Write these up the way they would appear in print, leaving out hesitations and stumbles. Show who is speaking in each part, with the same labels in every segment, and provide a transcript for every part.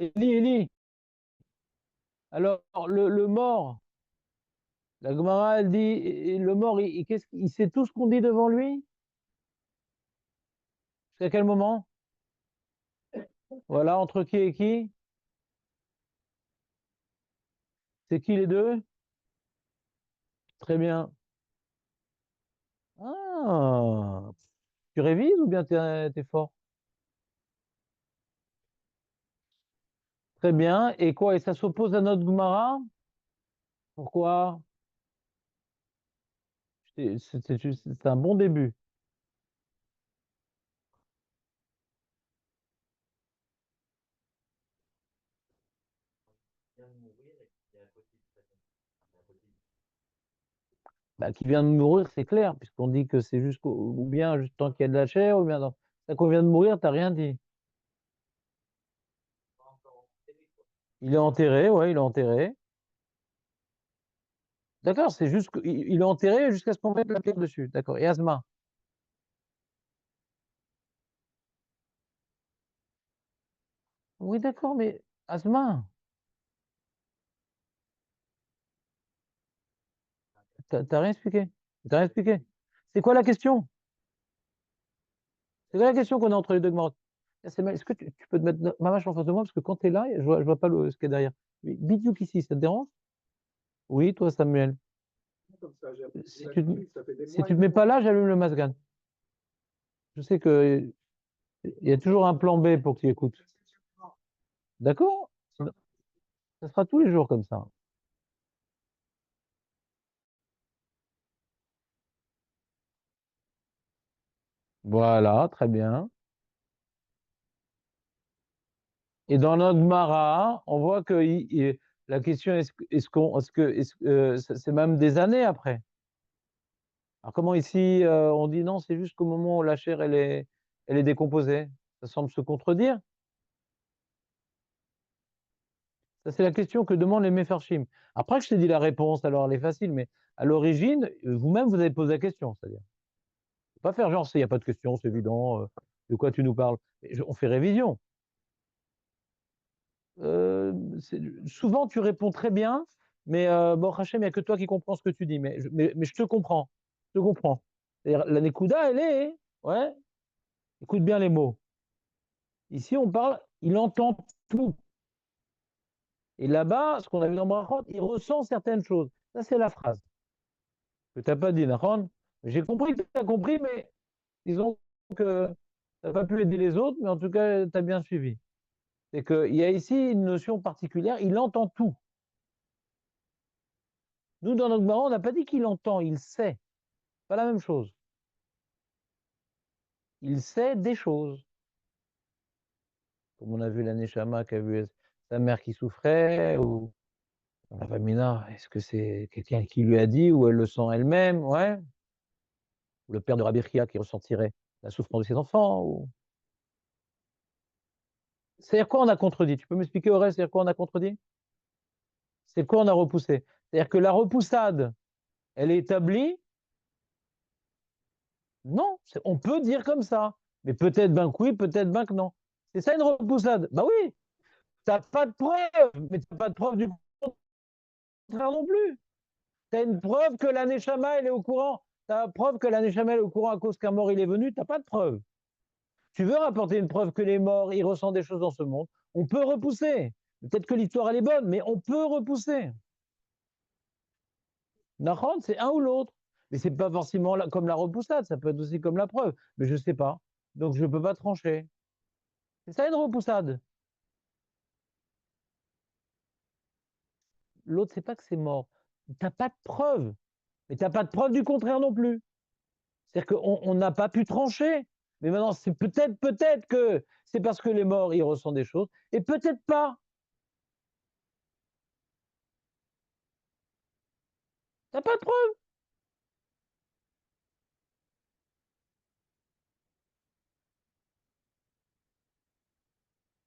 Speaker 1: Eli, alors le mort, la Gemara, elle dit, et le mort, il sait tout ce qu'on dit devant lui? C'est à quel moment? Voilà, entre qui et qui? C'est qui les deux? Très bien. Ah, tu révises ou bien t'es fort? Très bien. Et quoi? Et ça s'oppose à notre Gemara? Pourquoi? C'est un bon début. Bah, qui vient de mourir, c'est clair, puisqu'on dit que c'est juste ou bien juste tant qu'il y a de la chair, ou bien non. Ça qu'on vient de mourir, t'as rien dit. Il est enterré, ouais, il est enterré. D'accord, c'est juste qu'il est enterré jusqu'à ce qu'on mette la pierre dessus. D'accord. Et Asma. Oui, d'accord, mais Asma, t'as rien expliqué. T'as rien expliqué. C'est quoi la question? C'est quoi la question qu'on a entre les deux Gemara? Est-ce que tu peux te mettre ma vache en face de moi? Parce que quand tu es là, je vois pas ce qu'il y a derrière. Mais Bidiouk ici, ça te dérange? Oui, toi, Samuel. Si tu si tu te mets pas là, j'allume le Masgan. Je sais que il y a toujours un plan B pour que tu écoutes. D'accord? Ça sera tous les jours comme ça. Voilà, très bien. Et dans notre Mara, on voit que la question c'est même des années après. Alors comment ici on dit non, c'est juste qu'au moment où la chair elle est décomposée. Ça semble se contredire. Ça c'est la question que demandent les Mefarshim. Après que je t'ai dit la réponse, alors elle est facile, mais à l'origine, vous-même vous avez posé la question, c'est-à-dire. Faut pas faire genre il n'y a pas de question, c'est évident. De quoi tu nous parles? On fait révision. Euh, souvent tu réponds très bien, mais bon, Hachem, il n'y a que toi qui comprends ce que tu dis. Mais je te comprends. Je te comprends. C'est-à-dire, la Nekuda, elle est, ouais, écoute bien les mots. Ici, on parle, il entend tout. Et là-bas, ce qu'on a vu dans Brachot, il ressent certaines choses. Ça, c'est la phrase que tu n'as pas dit, Nahon. J'ai compris que tu as compris, mais disons que tu n'as pas pu aider les autres, mais en tout cas, tu as bien suivi. C'est qu'il y a ici une notion particulière, il entend tout. Nous, dans notre Gemara, on n'a pas dit qu'il entend, il sait. Pas la même chose. Il sait des choses. Comme on a vu la Neshama qui a vu sa mère qui souffrait, ou la Famina, est-ce que c'est quelqu'un qui lui a dit, ou elle le sent elle-même, ouais. Ou le père de Rabbi Chia qui ressentirait la souffrance de ses enfants. C'est-à-dire quoi on a contredit? Tu peux m'expliquer, Aurel, c'est-à-dire quoi on a contredit? C'est quoi on a repoussé? C'est-à-dire que la repoussade, elle est établie? Non, on peut dire comme ça. Mais peut-être ben que oui, peut-être ben que non. C'est ça une repoussade? Bah oui, t'as pas de preuve, mais t'as pas de preuve du contraire non plus. T'as une preuve que la Neshama, elle est au courant. T'as une preuve que la Neshama, elle est au courant à cause qu'un mort, il est venu. T'as pas de preuve. Tu veux rapporter une preuve que les morts, ils ressentent des choses dans ce monde. On peut repousser. Peut-être que l'histoire, elle est bonne, mais on peut repousser. Nahon, c'est un ou l'autre. Mais c'est pas forcément comme la repoussade. Ça peut être aussi comme la preuve. Mais je sais pas. Donc je peux pas trancher. C'est ça une repoussade. L'autre, c'est pas que c'est mort. T'as pas de preuve. Mais t'as pas de preuve du contraire non plus. C'est-à-dire qu'on n'a pas pu trancher. Mais maintenant, c'est peut-être que c'est parce que les morts, ils ressentent des choses, et peut-être pas. T'as pas de preuve.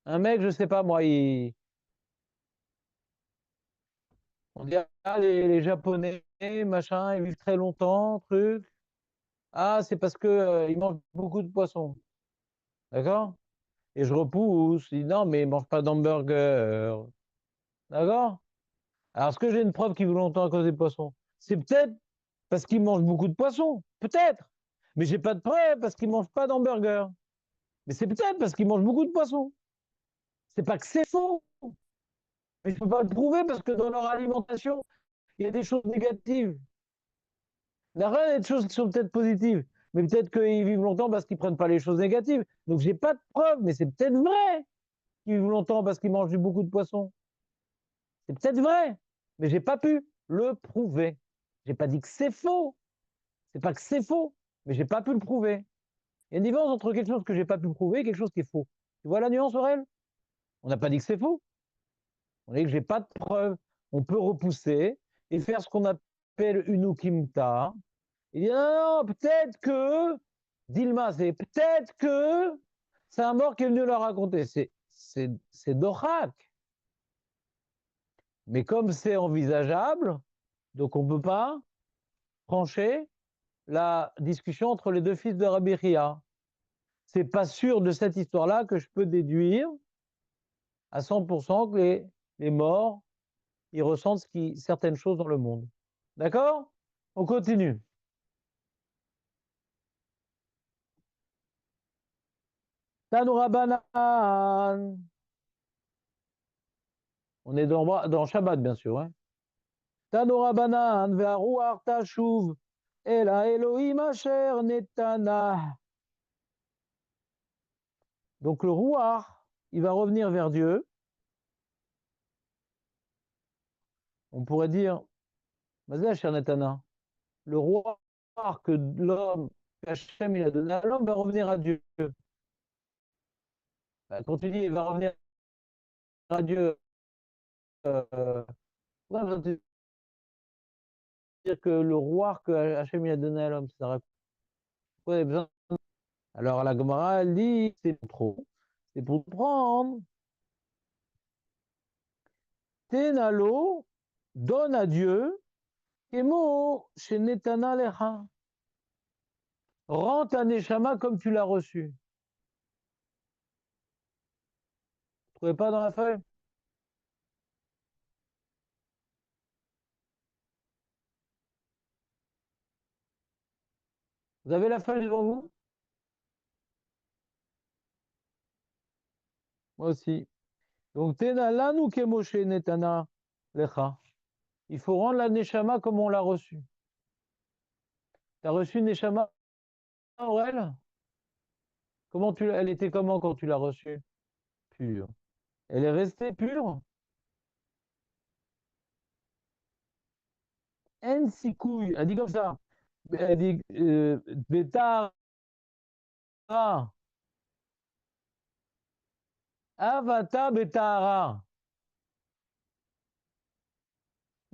Speaker 1: Un mec, je sais pas, moi, on dit, ah, les Japonais, machin, ils vivent très longtemps, truc. Ah, c'est parce que ils mangent beaucoup de poissons. D'accord? et je repousse. Il dit non, mais il mange pas d'hamburger. D'accord? Alors, est-ce que j'ai une preuve qu'il vit longtemps à cause des poissons? C'est peut-être parce qu'il mange beaucoup de poissons. Peut-être. Mais j'ai pas de preuve parce qu'il mange pas d'hamburger. Mais c'est peut-être parce qu'il mange beaucoup de poissons. C'est pas que c'est faux. Mais je peux pas le prouver parce que dans leur alimentation, il y a des choses négatives. Il y a rien des choses qui sont peut-être positives. Mais peut-être qu'ils vivent longtemps parce qu'ils prennent pas les choses négatives. Donc j'ai pas de preuve, mais c'est peut-être vrai qu'ils vivent longtemps parce qu'ils mangent beaucoup de poissons. C'est peut-être vrai, mais j'ai pas pu le prouver. J'ai pas dit que c'est faux. C'est pas que c'est faux, mais j'ai pas pu le prouver. Il y a une différence entre quelque chose que j'ai pas pu prouver et quelque chose qui est faux. Tu vois la nuance, Aurel? On n'a pas dit que c'est faux. On a dit que j'ai pas de preuve. On peut repousser et faire ce qu'on appelle une ukimta. Il dit non, non, peut-être que, Dilma, c'est peut-être que c'est un mort qui est venu leur raconter. C'est Dohak. Mais comme c'est envisageable, donc on ne peut pas trancher la discussion entre les deux fils de Rabbi Chia. C'est pas sûr de cette histoire-là que je peux déduire à 100% que les morts, ils ressentent certaines choses dans le monde. D'accord? On continue. Tanoura Banan. On est dans Shabbat, bien sûr. Hein. Tanoura Banan, Ve'aruach Tashuv, Ela Elohim Asher Netana. Donc le Ruach, il va revenir vers Dieu. On pourrait dire, Mazé Asher Netana, le Ruach que l'homme, qu'Hachem il a donné à l'homme, va revenir à Dieu. Quand tu dis il va revenir à Dieu, ouais, ça veut dire que le Ruach que Hachem il a donné à l'homme, ça raconte quoi, il a besoin. Alors la Gemara, elle dit, c'est trop. C'est pour prendre. Tenalo, donne à Dieu, Kemo, chez Netana Lecha. Rends ta Neshama comme tu l'as reçu. Vous ne trouvez pas dans la feuille? Vous avez la feuille devant vous? Moi aussi. Donc, Tenalanu Kemo chez Netana Lecha. Il faut rendre la Neshama comme on l'a reçue. Tu as reçu une Neshama, Aurel? Elle était comment quand tu l'as reçue? Pure. Elle est restée pure? En sikouille. Elle dit comme ça. Elle dit Betara, Avata Betara.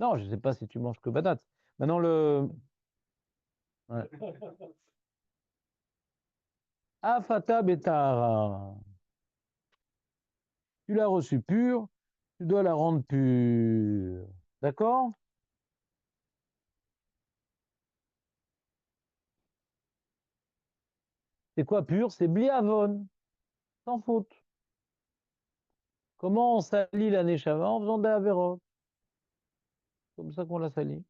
Speaker 1: Non, je ne sais pas si tu manges que patate. Maintenant, ouais. Afata Betara. Tu l'as reçue pure, tu dois la rendre pure. D'accord? C'est quoi pur? C'est bliavon, sans faute. Comment on salit la neshama? En faisant des avérotes. Comme ça qu'on la salit.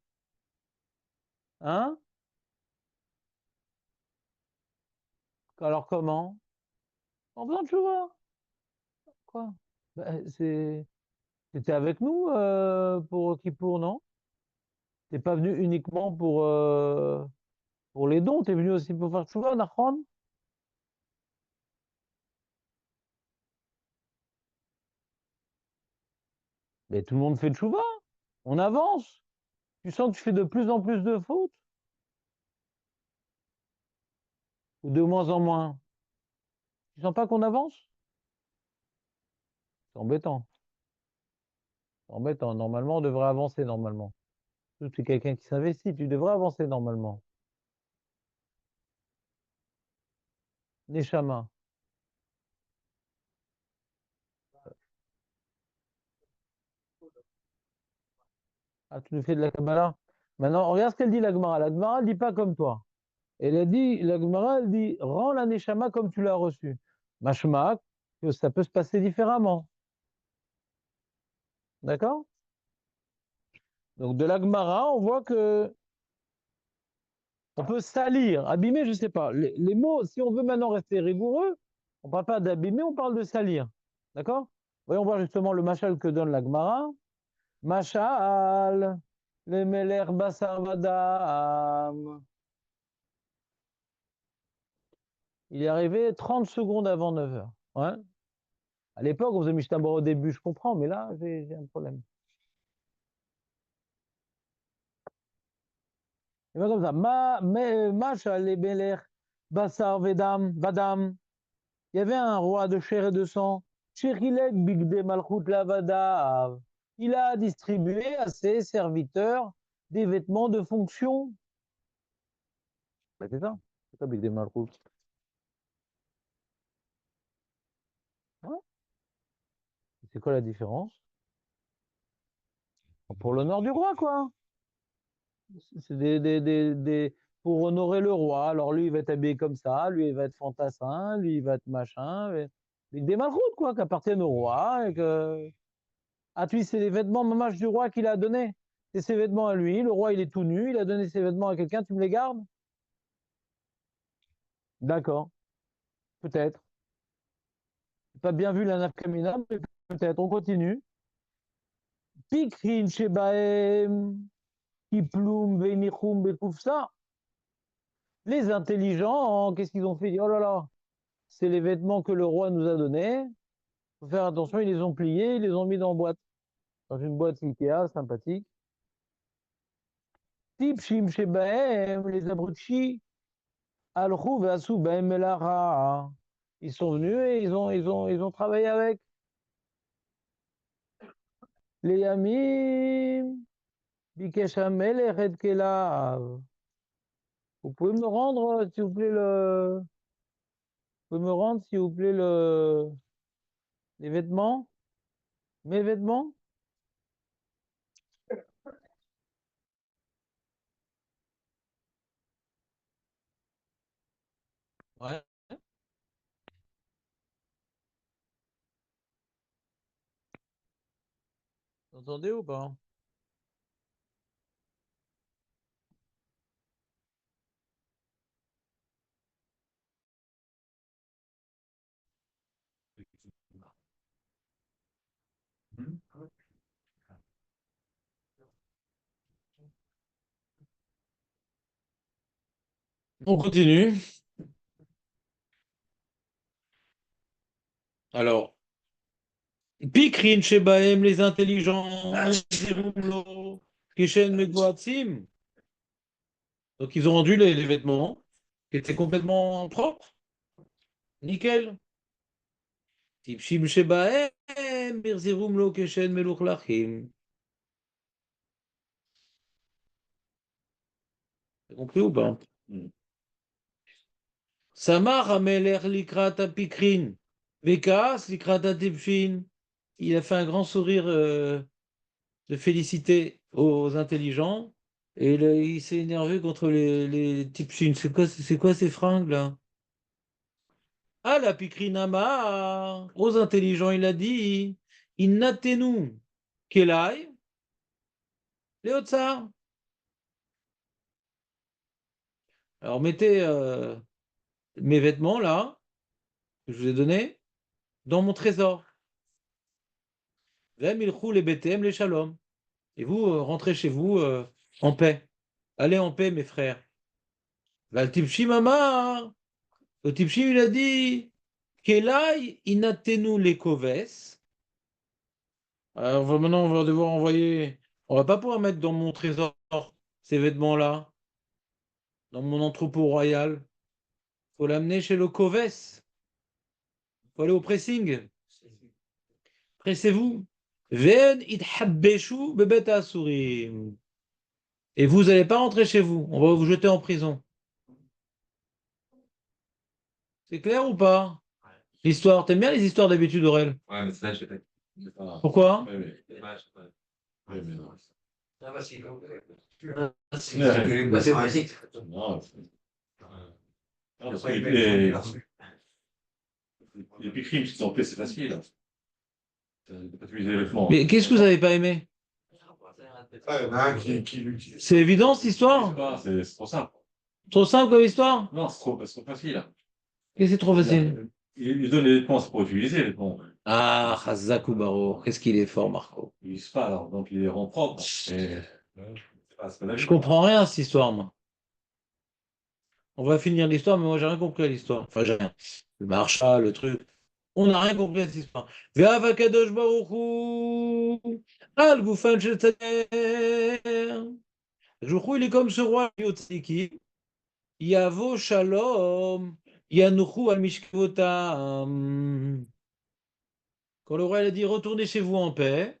Speaker 1: Hein? Alors comment? En faisant tchouva. Quoi? Ben, c'était avec nous pour Kippour, non? T'es pas venu uniquement pour les dons, t'es venu aussi pour faire tchouva, Nachon? Mais tout le monde fait tchouva. On avance. Tu sens que tu fais de plus en plus de fautes? Ou de moins en moins? Tu sens pas qu'on avance? C'est embêtant. C'est embêtant. Normalement, on devrait avancer normalement. Tu es quelqu'un qui s'investit, tu devrais avancer normalement. Neshama. Ah, tu nous fais de la Kabbalah? Maintenant, regarde ce qu'elle dit, la Gemara. La Gemara, elle dit pas comme toi. Elle a dit, la Gemara, elle dit, rends la Neshama comme tu l'as reçue. Mashma, que ça peut se passer différemment. D'accord? Donc de la Gemara, on voit que on peut salir, abîmer, je ne sais pas. Les mots, si on veut maintenant rester rigoureux, on ne parle pas d'abîmer, on parle de salir. D'accord? Voyons voir justement le machal que donne la Gemara. Machal, le meler basar vadam. Il est arrivé 30 secondes avant 9 heures. Ouais. À l'époque, on faisait Mishnah au début, je comprends, mais là, j'ai un problème. Et bien comme ça, machal, le meler basar vadam. Il y avait un roi de chair et de sang. Sherilek bigde malchut lavadav. Il a distribué à ses serviteurs des vêtements de fonction. Ben, c'est ça. C'est ça, bigde malchut. Ouais. C'est quoi la différence? Pour l'honneur du roi, quoi. C'est pour honorer le roi. Alors lui, il va être habillé comme ça, lui, il va être fantassin, lui, il va être machin. Bigde malchut, quoi, qui appartiennent au roi et que. Ah, tu c'est les vêtements mamage du roi qu'il a donnés. C'est ses vêtements à lui. Le roi, il est tout nu. Il a donné ses vêtements à quelqu'un. Tu me les gardes? D'accord. Peut-être. Pas bien vu la nafkamina, mais peut-être. On continue. Pikrin shebaem, kiploum veinichum bekufsa. Les intelligents, qu'est-ce qu'ils ont fait? Oh là là, c'est les vêtements que le roi nous a donnés. Faut faire attention, ils les ont pliés, ils les ont mis dans une boîte Ikea, sympathique. Tipshim shebaem, les abrutis. Ils sont venus et ils ont travaillé avec les Yamim, Bikesh Hamelech et Kelav. Vous pouvez me rendre, s'il vous plaît, vous pouvez me rendre, s'il vous plaît, les vêtements, mes vêtements? Ouais. Vous entendez ou pas? On continue. Alors, Pikrin Shebaem, les intelligents, Zerumlo, Kishen Megboatsim. Donc, ils ont rendu les vêtements qui étaient complètement propres. Nickel. Tipshim Shebaem, Birzirum Keshen Meluchlachim. T'as compris ou pas? Samar Ameler Likrata Pikrin. Vekas Likrata Tipshin. Il a fait un grand sourire de félicité aux intelligents. Et il s'est énervé contre les Tipshin. C'est quoi ces fringues là? Ah, la Pikrinama. Aux intelligents, il a dit. Innatenu. Kelai. Léotsar. Alors mettez mes vêtements là, que je vous ai donnés, dans mon trésor. Vem ilchou les BTM, les shalom. Et vous, rentrez chez vous en paix. Allez en paix, mes frères. Val Tipshi Mama. Le Tipshi, il a dit Kelai inatenu les koves. Alors maintenant, on va devoir envoyer. On va pas pouvoir mettre dans mon trésor ces vêtements-là, dans mon entrepôt royal. Faut l'amener chez le Koves. Faut aller au pressing. Pressez-vous. Ven ithabbeshu bebet asurim. Et vous n'allez pas rentrer chez vous. On va vous jeter en prison. C'est clair ou pas? L'histoire. T'aimes bien les histoires d'habitude, Aurel?
Speaker 2: Ouais, mais ça, je sais pas.
Speaker 1: Pourquoi?
Speaker 2: Ouais, ouais, mais non.
Speaker 3: C'est basique.
Speaker 2: Non,
Speaker 3: Parce qu'il est-
Speaker 2: Les crimes qui sont faits, c'est facile. De pas utiliser les vêtements.
Speaker 1: Mais qu'est-ce que vous n'avez pas aimé?
Speaker 3: Ah, il y en a un qui l'utilise.
Speaker 1: C'est évident cette histoire?
Speaker 2: C'est trop simple.
Speaker 1: Trop simple comme histoire?
Speaker 2: Non, c'est trop facile.
Speaker 1: Qu'est-ce que c'est trop facile?
Speaker 2: Il donne les vêtements, c'est pour utiliser les vêtements.
Speaker 1: Ah, Chazak ou Baro, qu'est-ce qu'il est fort, Marco.
Speaker 2: Il n'utilise pas, alors, donc il les rend propres. Et, c'est pas la
Speaker 1: Je
Speaker 2: vie.
Speaker 1: comprends rien à cette histoire, moi. On va finir l'histoire, mais moi j'ai rien compris à l'histoire. Enfin, j'ai rien. Le marcha, le truc. On n'a rien compris à cette histoire. Ve'ava kadosh baruch hu, al gufan shel tzader. Jouchou, il est comme ce roi Yotziki. Yavo shalom, yanuchu al mishkvotam. Quand le roi il a dit retournez chez vous en paix,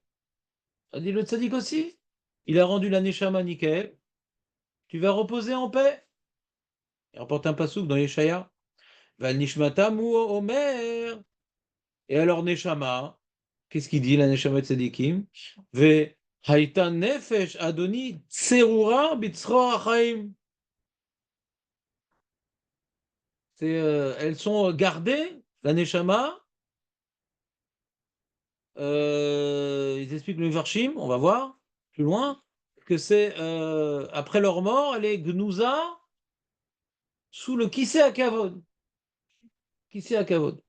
Speaker 1: a dit le tzaddik aussi. Il a rendu la neshama nickel. Tu vas reposer en paix. Il rapporte un pasouk dans Yeshaya. Val nishmatam ou omer. Et alors neshama, qu'est-ce qu'il dit la neshama tzaddikim? Ve haïta nefesh adoni tserura bitzroa achaim. Elles sont gardées, la neshama. Ils expliquent le Varshim, on va voir plus loin, que c'est après leur mort, elle est gnouza sous le Kiseh HaKavod. Kiseh HaKavod.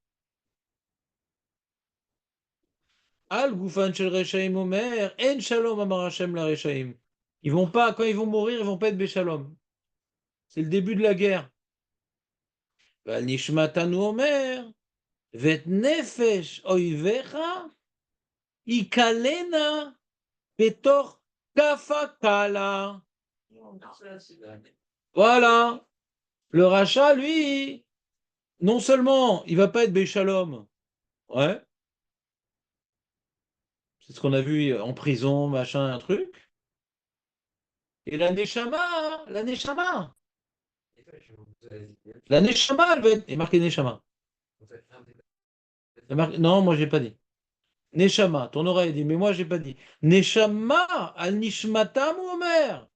Speaker 1: Al Gufan Shel Reshaim Omer, En Shalom Amar Hashem la Reshaim. Ils vont pas, quand ils vont mourir, ils vont pas être Béchalom. C'est le début de la guerre. Val Nishmatanu Omer, Vet Nefesh Oivecha, Ikalena, Betor Kafakala. Voilà. Le rachat, lui, non seulement il va pas être Béchalom, ouais, c'est ce qu'on a vu en prison, machin, un truc. Et la Neshama, elle va être. Il est marqué Neshama. Non, moi j'ai pas dit. Neshama, ton oreille dit, mais moi j'ai pas dit. Neshama, al nishmatam omer,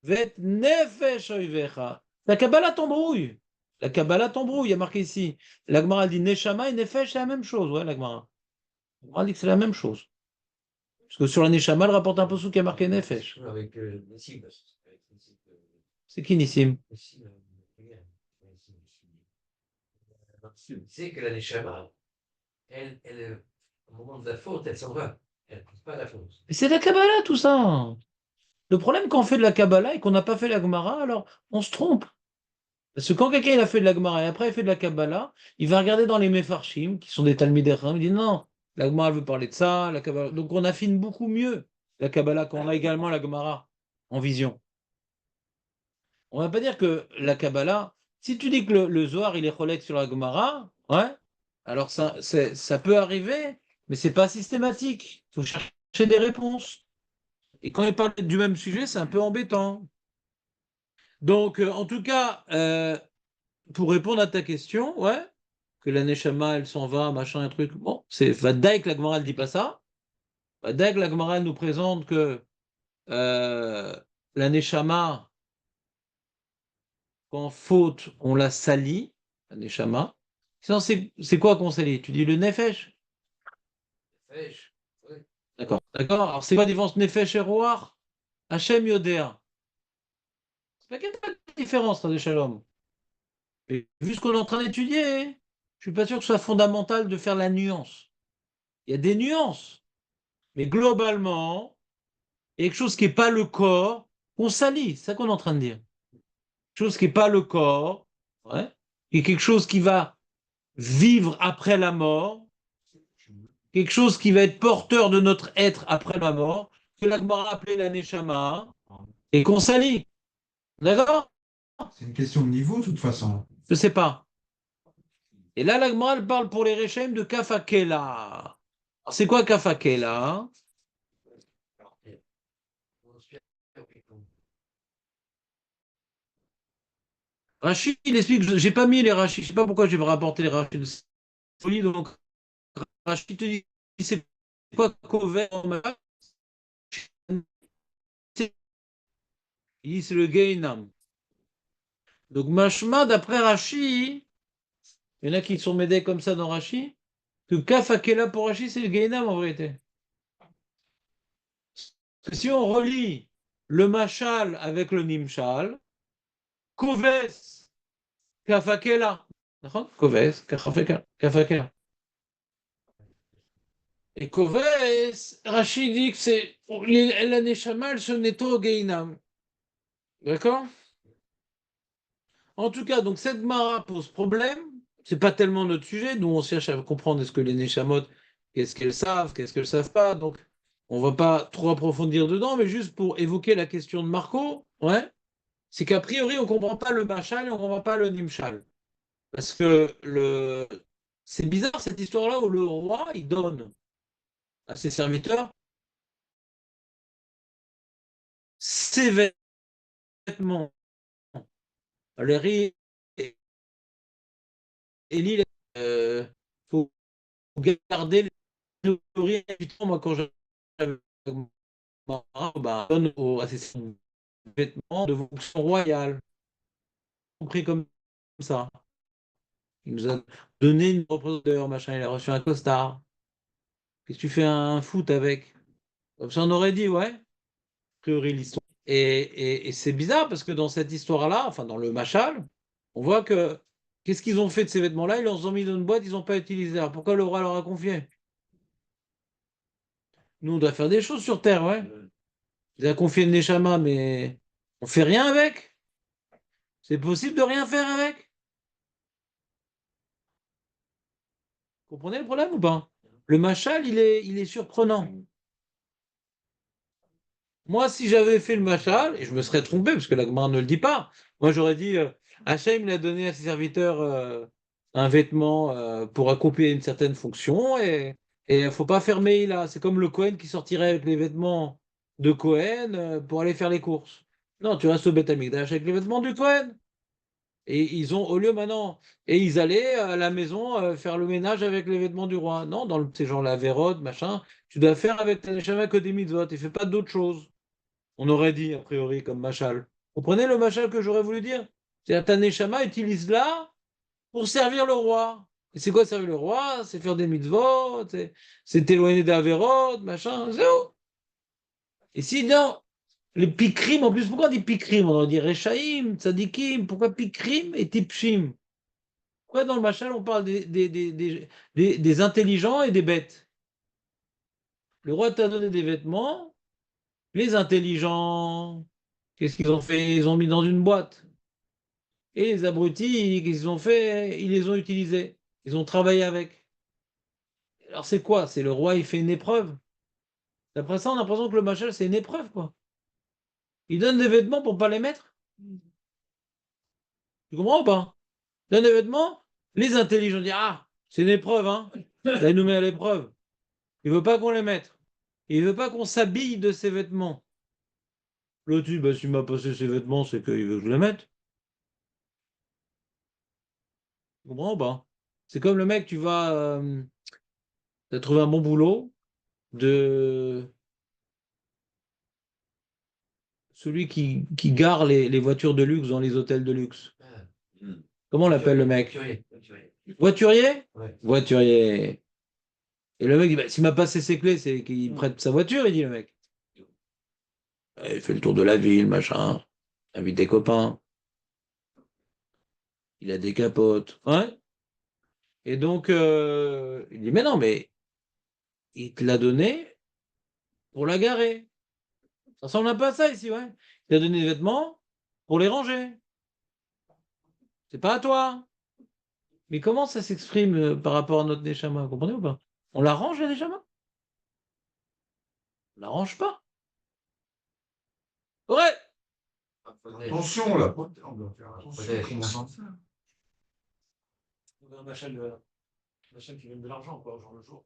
Speaker 1: vet nefesh oivecha. La Kabbalah t'embrouille. La Kabbalah t'embrouille, il y a marqué ici. La Gemara dit Neshama et Nefesh, c'est la même chose, ouais, la Gemara. La Gemara dit que c'est la même chose. Parce que sur la Neshama, elle rapporte un peu sous qui a marqué Nefesh.
Speaker 3: Avec Nissim.
Speaker 1: C'est qui Nissim?
Speaker 3: Tu sais que la Neshama, elle, au moment de la faute, elle s'en va. Elle ne pousse pas la faute.
Speaker 1: Mais c'est la Kabbalah, tout ça. Le problème quand on fait de la Kabbalah et qu'on n'a pas fait la Gemara, alors on se trompe. Parce que quand quelqu'un il a fait de la Gemara et après il fait de la Kabbalah, il va regarder dans les Mefarshim, qui sont des Talmidei Chacham, il dit non, la Gemara elle veut parler de ça, la Kabbalah. Donc on affine beaucoup mieux la Kabbalah quand on a également la Gemara en vision. On va pas dire que la Kabbalah, si tu dis que le Zohar il est cholek sur la Gemara, ouais, alors ça peut arriver, mais c'est pas systématique. Il faut chercher des réponses. Et quand il parle du même sujet, c'est un peu embêtant. Donc, en tout cas, pour répondre à ta question, ouais, que la Neshama, elle s'en va, machin, un truc, bon, c'est Vadaï que la Gemara ne dit pas ça. Vadaï que la Gemara elle nous présente que la Neshama, quand faute, on la salit, la Neshama. Sinon, c'est quoi qu'on salit? Tu dis le Nefesh?
Speaker 3: Nefesh, ouais.
Speaker 1: D'accord. D'accord. Alors, c'est quoi la différence Nefesh et Roar? Hachem Yodéa. C'est pas quelle différence, de Shalom. Et vu ce qu'on est en train d'étudier, je suis pas sûr que ce soit fondamental de faire la nuance. Il y a des nuances, mais globalement, il y a quelque chose qui n'est pas le corps, on salit, c'est ça qu'on est en train de dire. Quelque chose qui n'est pas le corps, ouais, et quelque chose qui va vivre après la mort, quelque chose qui va être porteur de notre être après la mort, que l'Agmara appelait la Neshama, et qu'on salit. D'accord?
Speaker 4: C'est une question de niveau, de toute façon.
Speaker 1: Je ne sais pas. Et là, l'Agmara elle parle pour les Réchem de Kafakela. Alors, c'est quoi Kafakela? Rachid, il explique, j'ai pas mis les Rachid, je sais pas pourquoi j'ai rapporté les Rachid de folie, donc Rachid te dit, c'est quoi Kover en maths? Il dit, c'est le Gainam. Donc Mashma, d'après Rachid, Il y en a qui sont médés comme ça dans Rashi, que Kaf Akela pour Rashi, c'est le Gehinam en vérité. Parce que si on relie le Machal avec le Nimshal, Koves, Kaf Akela. Koves, Kaf Akela. Et Koves, Rashi dit que c'est la Neshama, elle se nettoie au Gehinam. D'accord? En tout cas, donc cette Mara pose problème. C'est pas tellement notre sujet. Nous, on cherche à comprendre est-ce que les Neshamot, qu'est-ce qu'elles savent, qu'est-ce qu'elles savent pas. Donc, on va pas trop approfondir dedans, mais juste pour évoquer la question de Marco, ouais, c'est qu'a priori, on comprend pas le Machal et on comprend pas le Nimshal. Parce que c'est bizarre cette histoire-là où le roi, il donne à ses serviteurs ses vêtements. Les riz et Élie, faut garder les théories. Moi, quand j'avais bah, donne à ses vêtements de fonction royale, compris comme ça. Il nous a donné une représentation, machin, il a reçu un costard. Qu'est-ce que tu fais un foot avec? Comme ça, on aurait dit, ouais, a priori l'histoire. Et c'est bizarre parce que dans cette histoire-là, enfin dans le Machal, on voit que qu'est-ce qu'ils ont fait de ces vêtements-là? Ils les ont mis dans une boîte, ils n'ont pas utilisé. Alors pourquoi le roi leur a confié? Nous, on doit faire des choses sur Terre, ouais. Il a confié le Neshama, mais on fait rien avec. C'est possible de rien faire avec? Vous comprenez le problème ou pas? Le Machal, il est surprenant. Moi, si j'avais fait le Machal, et je me serais trompé, parce que la Gemara ne le dit pas, moi j'aurais dit, Hachem il a donné à ses serviteurs un vêtement pour accomplir une certaine fonction, et il ne faut pas fermer là. C'est comme le Cohen qui sortirait avec les vêtements de Cohen pour aller faire les courses. Non, tu restes au Beth Amikdash avec les vêtements du Cohen. Et ils ont, au lieu maintenant, et ils allaient à la maison faire le ménage avec les vêtements du roi. Non, dans ces gens la Vérode, machin, tu dois faire avec ta neshama que des mitzvot, et fais pas d'autres choses. On aurait dit, a priori, comme machal. Vous comprenez le machal que j'aurais voulu dire? C'est-à-dire, ta neshama, utilise-la pour servir le roi. Et c'est quoi servir le roi? C'est faire des mitzvot, c'est t'éloigner d'Averod, machin, c'est où? Et sinon, les pikrim, en plus, pourquoi on dit pikrim? On aurait dit Rechaim, Tzadikim, pourquoi pikrim et tipshim? Pourquoi dans le machal, on parle des intelligents et des bêtes? Le roi t'a donné des vêtements, les intelligents, qu'est-ce qu'ils ont fait? Ils ont mis dans une boîte. Et les abrutis, qu'ils ont fait? Ils les ont utilisés. Ils ont travaillé avec. Alors c'est quoi? C'est le roi, il fait une épreuve. D'après ça, on a l'impression que le machal, c'est une épreuve, quoi. Il donne des vêtements pour pas les mettre. Tu comprends ou pas? Il donne des vêtements, les intelligents disent, ah, c'est une épreuve, hein. Là, il nous met à l'épreuve. Il veut pas qu'on les mette. Il veut pas qu'on s'habille de ses vêtements. L'autre dit, bah, s'il m'a passé ses vêtements, c'est qu'il veut que je les mette. Tu comprends ou pas? C'est comme le mec, tu vas, t'as trouvé un bon boulot de celui qui gare les voitures de luxe dans les hôtels de luxe. Comment on l'appelle le mec?
Speaker 3: Voiturier.
Speaker 1: Voiturier?
Speaker 3: Ouais.
Speaker 1: Voiturier. Et le mec dit, bah, s'il m'a passé ses clés, c'est qu'il prête sa voiture, il dit le mec. Il fait le tour de la ville, machin. Invite des copains. Il a des capotes. Ouais. Et donc, il dit, mais non, mais il te l'a donné pour la garer. Ça ressemble un peu à ça ici, ouais. Il t'a donné des vêtements pour les ranger. C'est pas à toi. Mais comment ça s'exprime par rapport à notre Neshama? Vous comprenez ou pas? On l'arrange, la Neshama? On l'arrange pas. Ouais!
Speaker 4: Attention là, on doit faire attention à comment on fait.
Speaker 2: Un machin qui donne de l'argent, quoi, au jour le jour.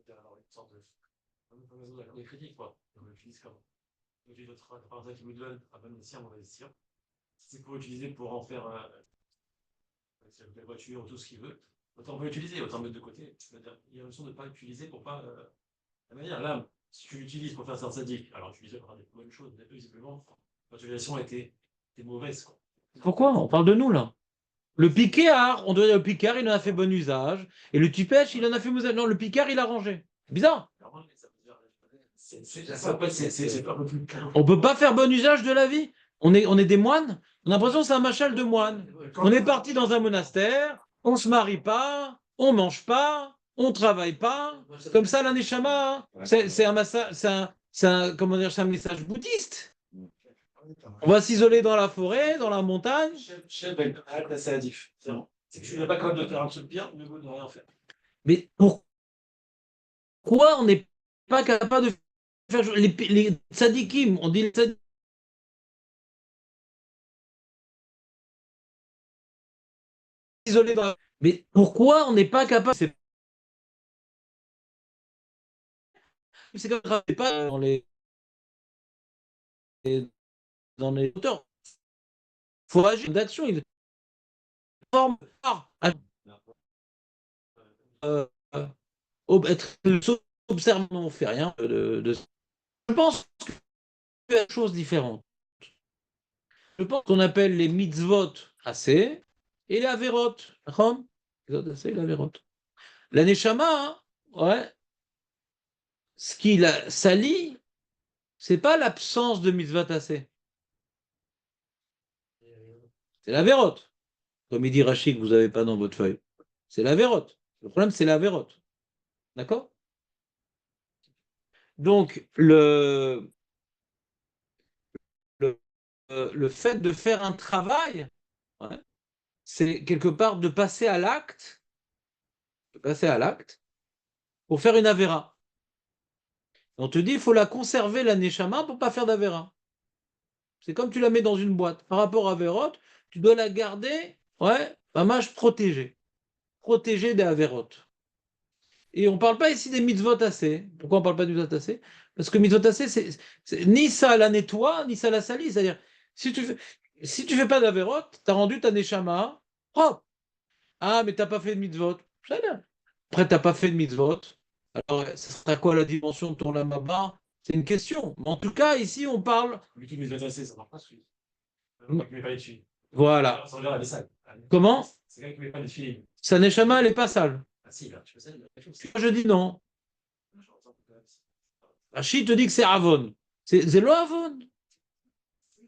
Speaker 2: Alors, une sorte de des critiques, quoi. On l'utilise comme. Donc, j'ai d'autres partenaires qui me donnent à bon escient, on va investir. C'est pour utiliser pour en faire la voiture ou tout ce qu'il veut. Autant on peut l'utiliser, autant mettre de côté. C'est-à-dire, il y a une notion de ne pas l'utiliser pour pas. La manière, là, si tu l'utilises pour faire ça sadique, alors utiliser pour faire des bonnes choses, mais visiblement, l'utilisation était mauvaise, quoi.
Speaker 1: Pourquoi? On parle de nous, là. Le Picard, on doit dire le Picard, il en a fait bon usage. Et le Tipesh, il en a fait bon usage. Non, le Picard, il a rangé. C'est bizarre.
Speaker 2: C'est un peu plus clair.
Speaker 1: On peut pas faire bon usage de la vie. On est des moines. On a l'impression que c'est un machal de moines. On est parti dans un monastère, on se marie pas, on mange pas, on travaille pas. Comme ça, l'aneshama, c'est comment dire, c'est un message bouddhiste. On va s'isoler dans la forêt, dans la montagne.
Speaker 2: Chef, c'est adif. C'est que je n'ai pas capable de faire un truc bien, mieux vaut de rien faire.
Speaker 1: Mais pourquoi on n'est pas capable de faire les tzadikim, on dit les tzadikim, isolés dans la... Mais pourquoi on n'est pas capable? C'est comme ça, c'est pas dans les auteurs. Il faut agir d'action. Il forme pas euh, être observant, on ne fait rien. Je pense que c'est une chose différente. Je pense qu'on appelle les mitzvot assez et les averot. Les assez et les averot. La neshama, hein, ouais, ce qui la salit, c'est pas l'absence de mitzvot assez. C'est la vérote. Comme il dit Rachid que vous n'avez pas dans votre feuille. C'est la vérote. Le problème, c'est la vérote. D'accord? Donc, le fait de faire un travail, ouais, c'est quelque part de passer à l'acte, pour faire une avéra. On te dit, il faut la conserver, la neshama, pour ne pas faire d'avéra. C'est comme tu la mets dans une boîte. Par rapport à Averot, tu dois la garder, ouais, mâche protégée. Protégée des Averot. Et on ne parle pas ici des mitzvot assez. Pourquoi on ne parle pas des mitzvot assez? Parce que mitzvot assez, ni ça la nettoie, ni ça la salit. C'est-à-dire, si tu fais pas d'Averot, tu as rendu ta neshama propre. Ah, mais tu n'as pas fait de mitzvot. Très bien. Après, tu n'as pas fait de mitzvot. Alors, ce sera quoi la dimension de ton lamaba? C'est une question. Mais en tout cas, ici, on parle.
Speaker 2: Mais tous mes attachés, ça marche pas, celui. Moi qui mets pas les filles.
Speaker 1: Voilà.
Speaker 2: Ça regarde, elle est sale.
Speaker 1: Comment?
Speaker 2: C'est quelqu'un qui met pas les filles.
Speaker 1: Sa neshama, elle n'est pas sale.
Speaker 2: Ah si, là, tu fais ça, il y a quelque chose.
Speaker 1: Moi, je dis non. Rachid te dit que c'est Avon. C'est lo Avon.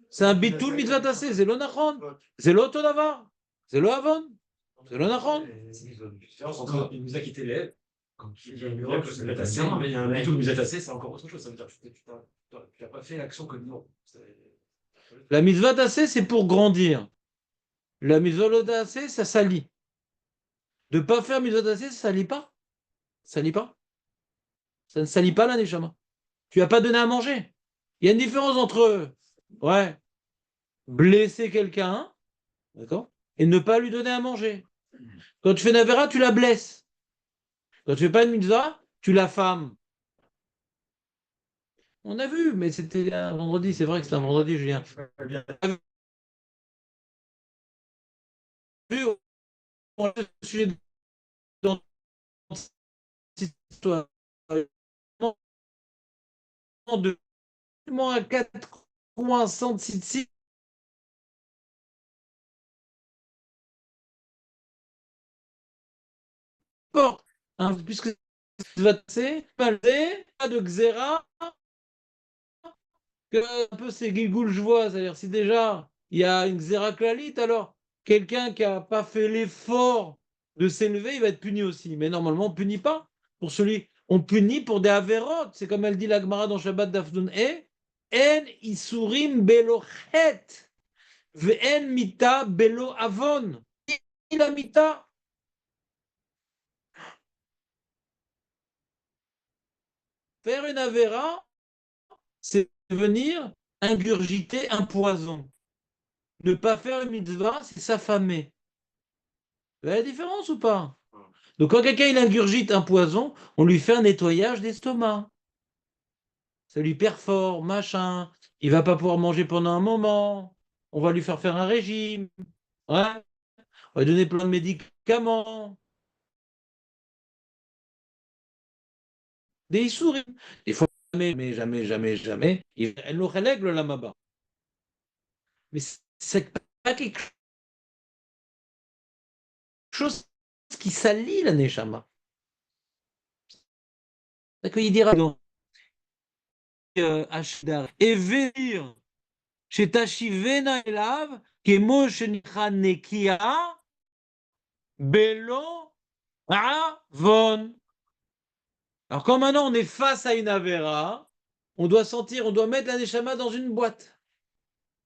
Speaker 1: C'est un bitul mitzvah assez. C'est lo nachon. C'est lo todavar. C'est lo Avon. C'est lo nachon.
Speaker 2: C'est une différence entre une musique qui t'élève, comme tu dis, mais il y a un bitul mitzvah assez, c'est encore autre chose. Ça veut dire que tu n'as pas fait l'action que non.
Speaker 1: La mitzvah assez, c'est pour grandir. La mitzvah assez, ça salit. De ne pas faire mitzvah assez, ça ne salit pas. Ça salit pas. Ça ne salit pas la neshama. Tu n'as pas donné à manger. Il y a une différence entre, ouais, blesser quelqu'un, d'accord, et ne pas lui donner à manger. Quand tu fais une avéra, tu la blesses. Quand tu fais pas une mitzvah, tu l'affames. On a vu, mais c'était un vendredi, c'est vrai que c'était un vendredi, Julien. On a vu, on a vu le sujet dans cette histoire. De à 4 coins sans tzitzit. Hein, puisque ça va passer, pas de xéra, que un peu ces guigoules je vois, c'est-à-dire si déjà il y a une xéra clalite, alors quelqu'un qui n'a pas fait l'effort de s'élever, il va être puni aussi. Mais normalement, on ne punit pas pour celui, on punit pour des avérotes. C'est comme elle dit la Gemara dans Shabbat d'Afdoun en isurim belo chet, ve'en mita belo avon. Il a mita. Faire une avéra, c'est venir ingurgiter un poison. Ne pas faire une mitzvah, c'est s'affamer. Vous voyez la différence ou pas? Donc quand quelqu'un il ingurgite un poison, on lui fait un nettoyage d'estomac. Ça lui perfore, machin. Il va pas pouvoir manger pendant un moment. On va lui faire un régime. Ouais. On va lui donner plein de médicaments. Des souris. Il faut jamais, jamais, jamais, jamais. Elle nous règle la maba. Mais c'est pas quelque
Speaker 5: chose qui salit la Neshama. D'accord, il dira donc, et venir chez Tashivena Elav, Kemo Shenicha Nekia, Belo Avon. Alors, quand maintenant on est face à une Avera, on doit mettre la Neshama dans une boîte,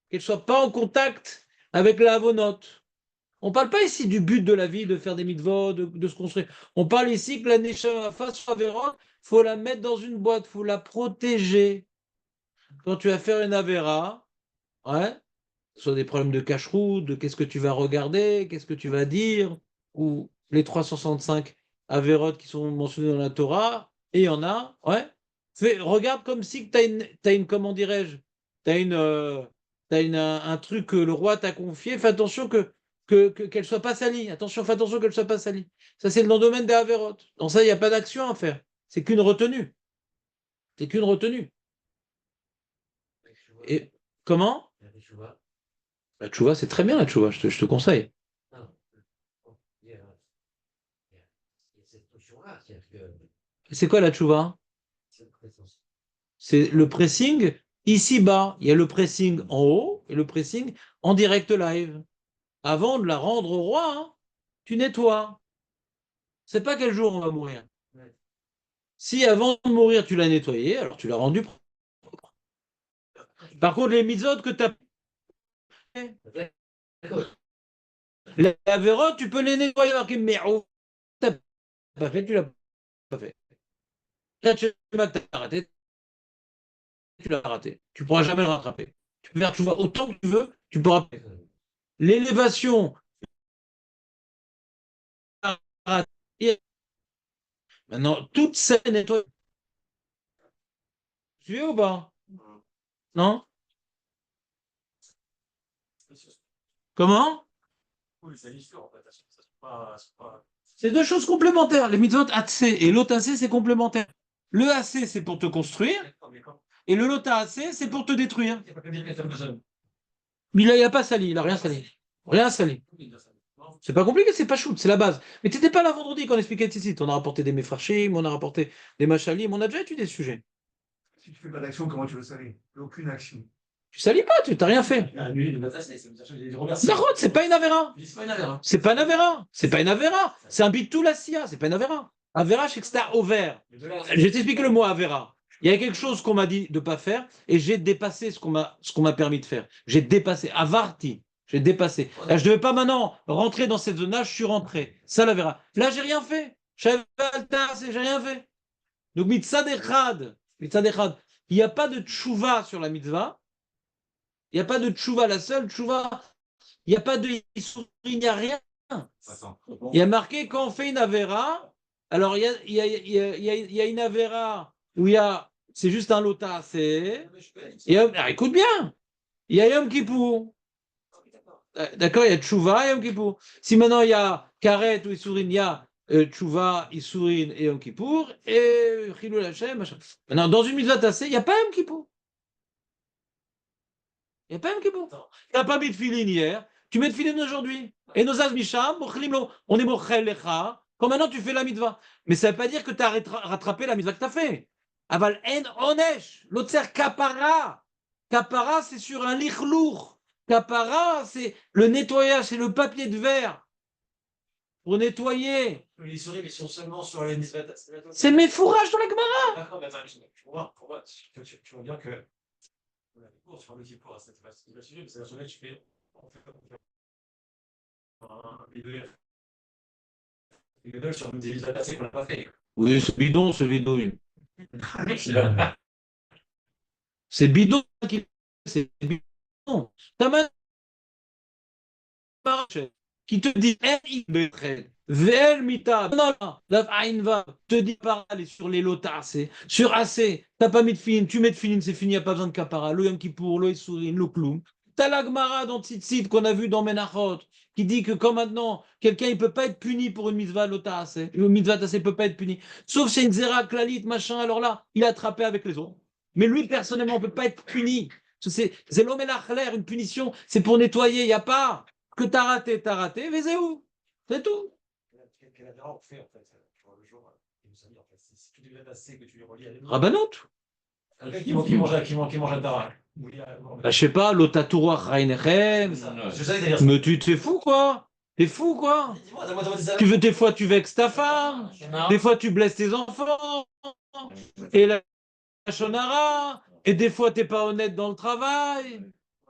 Speaker 5: qu'elle ne soit pas en contact avec la Avonote. On ne parle pas ici du but de la vie, de faire des mitzvot, de se construire. On parle ici que la Neshama face à Avera, il faut la mettre dans une boîte, il faut la protéger. Quand tu vas faire une Avera, ouais, soit des problèmes de cache-route, de qu'est-ce que tu vas regarder, qu'est-ce que tu vas dire, ou les 365 avérotes qui sont mentionnés dans la Torah, et il y en a, ouais. Regarde comme si tu as une, comment dirais-je, tu as un truc que le roi t'a confié, fais attention qu'elle soit pas salie. Attention, fais attention qu'elle soit pas salie. Ça, c'est dans le domaine des avérotes. Dans ça, il n'y a pas d'action à faire. C'est qu'une retenue. C'est qu'une retenue. Et comment? La tchouva, c'est très bien la tchouva, je te conseille. C'est quoi la tchouva? C'est le pressing ici-bas. Il y a le pressing en haut et le pressing en direct live. Avant de la rendre au roi, hein, tu nettoies. C'est pas quel jour on va mourir. Si avant de mourir tu l'as nettoyé, alors tu l'as rendu propre. Par contre, les mitzvot que tu as les avérotes, tu peux les nettoyer avec une méro. Tu n'as pas fait, tu l'as pas fait. Là, tu as raté, tu l'as raté. Tu ne pourras jamais le rattraper. Tu peux faire tu vois, autant que tu veux, tu pourras. L'élévation. Maintenant, toute scène nettoyée. Tu es ou pas? Non? Comment?
Speaker 2: Oui, c'est l'histoire en fait.
Speaker 5: C'est deux choses complémentaires. Les mitzvot AC et l'autre AC, c'est complémentaire. Le AC, c'est pour te construire, et le lota AC, c'est pour te détruire. Mais il n'a pas sali, il n'a rien sali. Rien sali. C'est pas compliqué, c'est pas shoot, c'est la base. Mais tu n'étais pas là vendredi quand on expliquait ici. On a rapporté des méfarchim, on a rapporté des machalim, on a déjà étudié ce sujet.
Speaker 4: Si tu fais pas d'action, comment tu veux salir? Aucune action.
Speaker 5: Tu salis pas, tu n'as rien fait. C'est pas une avéra. C'est pas une avéra. C'est pas une avéra. C'est un bitou la sia, c'est pas une avéra. Avéra, c'est que c'est au vert. Je vais t'expliquer le mot avéra. Il y a quelque chose qu'on m'a dit de ne pas faire et j'ai dépassé ce qu'on m'a permis de faire. J'ai dépassé. Avarti. J'ai dépassé. Là, je ne devais pas maintenant rentrer dans cette zone-là, je suis rentré. Ça l'avéra. Là, j'ai rien fait. J'ai rien fait. Donc, mitzad echad. Il n'y a pas de tchouva sur la mitzvah. Il n'y a pas de tchouva. La seule tchouva, il n'y a pas de il n'y a rien. Il y a marqué quand on fait une avéra. Alors, il y a une avéra où c'est juste un lota, écoute bien, il y a Yom Kippour. D'accord, il y a Tchouva et Yom Kippour. Si maintenant il y a Karet ou Issourin, il y a Tchouva, Issourin et Yom Kippour, et Chilul Hashem, machin. Maintenant, dans une mitzvah tassée, il n'y a pas Yom Kippour. Il n'y a pas Yom Kippour. Tu n'as pas mis de filine hier, tu mets de filine aujourd'hui. Et nos Misham, on est Mochel Lecha, quand maintenant tu fais la mitzvah. Mais ça ne veut pas dire que tu as rattrapé la mitzvah que tu as fait. Aval en onesh, l'otser kapara. Kapara, c'est sur un lich lourd. Kapara, c'est le nettoyage, c'est le papier de verre pour nettoyer.
Speaker 2: Les souris, mais sont seulement sur les mitzvot.
Speaker 5: C'est mes fourrages dans la Gemara.
Speaker 2: D'accord, mais attends, tu vois bien que on a des cours sur le type pour c'est pas le sujet, mais c'est la journée que tu fais. Les gueules sur des mitzvot passées qu'on n'a pas fait.
Speaker 5: Oui, c'est bidon, ce bidon. C'est bidon c'est bidon. Ta main qui te dit VL Mita, te dit par aller sur les lotas AC, sur AC, t'as pas mis de filine, tu mets de filine, c'est fini, il n'y a pas besoin de kapara, le Yom Kippour, le Issourin, le Kloum. T'as la Gemara dans Tzitzit qu'on a vu dans Menachot, qui dit que quand maintenant, quelqu'un il peut pas être puni pour une mitzvah lota AC, une mitzvah AC peut pas être puni, sauf si c'est une zera klalit, machin, alors là, il a attrapé avec les autres. Mais lui, personnellement, on peut pas être puni. C'est l'homme et l'air, une punition, c'est pour nettoyer, il n'y a pas que t'as raté, mais c'est où? C'est tout.
Speaker 2: quelle avéra on fait en fait le jour, il nous a dit en fait, si tu devais passer que tu les relis à l'époque.
Speaker 5: Rabanot.
Speaker 2: Quelqu'un qui mange un dara.
Speaker 5: Bah, je sais pas, l'Otatouroi Reinechem. Mais tu t'es fou, quoi? T'es fou, quoi? Des fois, tu vexes ta femme. Des fois, tu blesses tes enfants. Et la Shonara. Et des fois, t'es pas honnête dans le travail.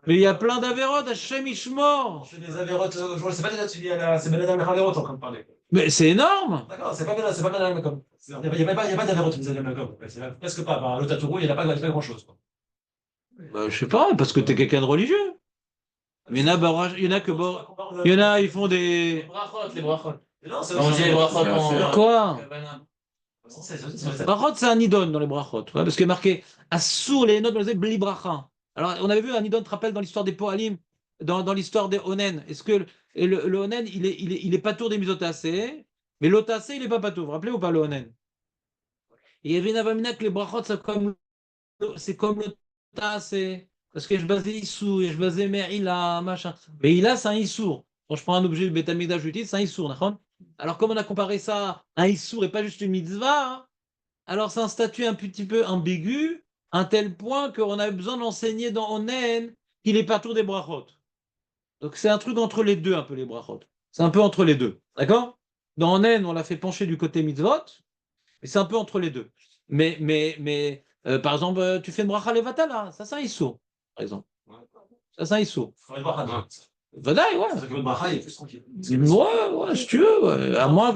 Speaker 5: Mais il y a plein d'avérotes, Hachem Ishmor.
Speaker 2: Je fais des avérotes, c'est pas des tu à la. C'est Benadam Avérotes en train de parler.
Speaker 5: Mais c'est énorme.
Speaker 2: D'accord, c'est pas Benadam comme. Il n'y a pas d'avérotes, Benadam comme. C'est presque pas. Bah, l'Otatourou, il n'y a pas grand-chose.
Speaker 5: Bah, je sais pas, parce que t'es quelqu'un de religieux. Mais il y en a que il y en a, ils font des.
Speaker 3: Les brachot.
Speaker 2: Non, c'est
Speaker 3: On dit les brachot en.
Speaker 5: Quoi? Brachot, c'est un idone dans les brachot. Ouais, parce qu'il est marqué Assour les notes dans les bli bracha. Alors, on avait vu un idone, tu te rappelles, dans l'histoire des Poalim, dans l'histoire des Onen. Est-ce que le Onen, il est pas tour des misotacées, mais l'otacé, il est pas tour. Vous vous rappelez ou pas le Onen? Et il y avait une avamina que les brachot, c'est comme l'otacé. Parce que je basais Issour, et je basais Merila, machin. Mais Ila, c'est un Issour. Quand je prends un objet de Betamigdash, j'utilise, c'est un Issour, d'accord? Alors, comme on a comparé ça à un Issour et pas juste une mitzvah, hein, alors c'est un statut un petit peu ambigu, à un tel point qu'on a besoin d'enseigner dans Onen qu'il est pas tour des brachot. Donc c'est un truc entre les deux, un peu les brachot. C'est un peu entre les deux, d'accord? Dans Onen, on l'a fait pencher du côté mitzvot, mais c'est un peu entre les deux. Mais par exemple, tu fais une bracha levatala, ça c'est un Issour, par exemple. Ça c'est un Issour. Vadaï, ouais.
Speaker 2: Ça fait que le bracha, il est plus tranquille.
Speaker 5: Ouais, si tu veux. Ouais. À moi,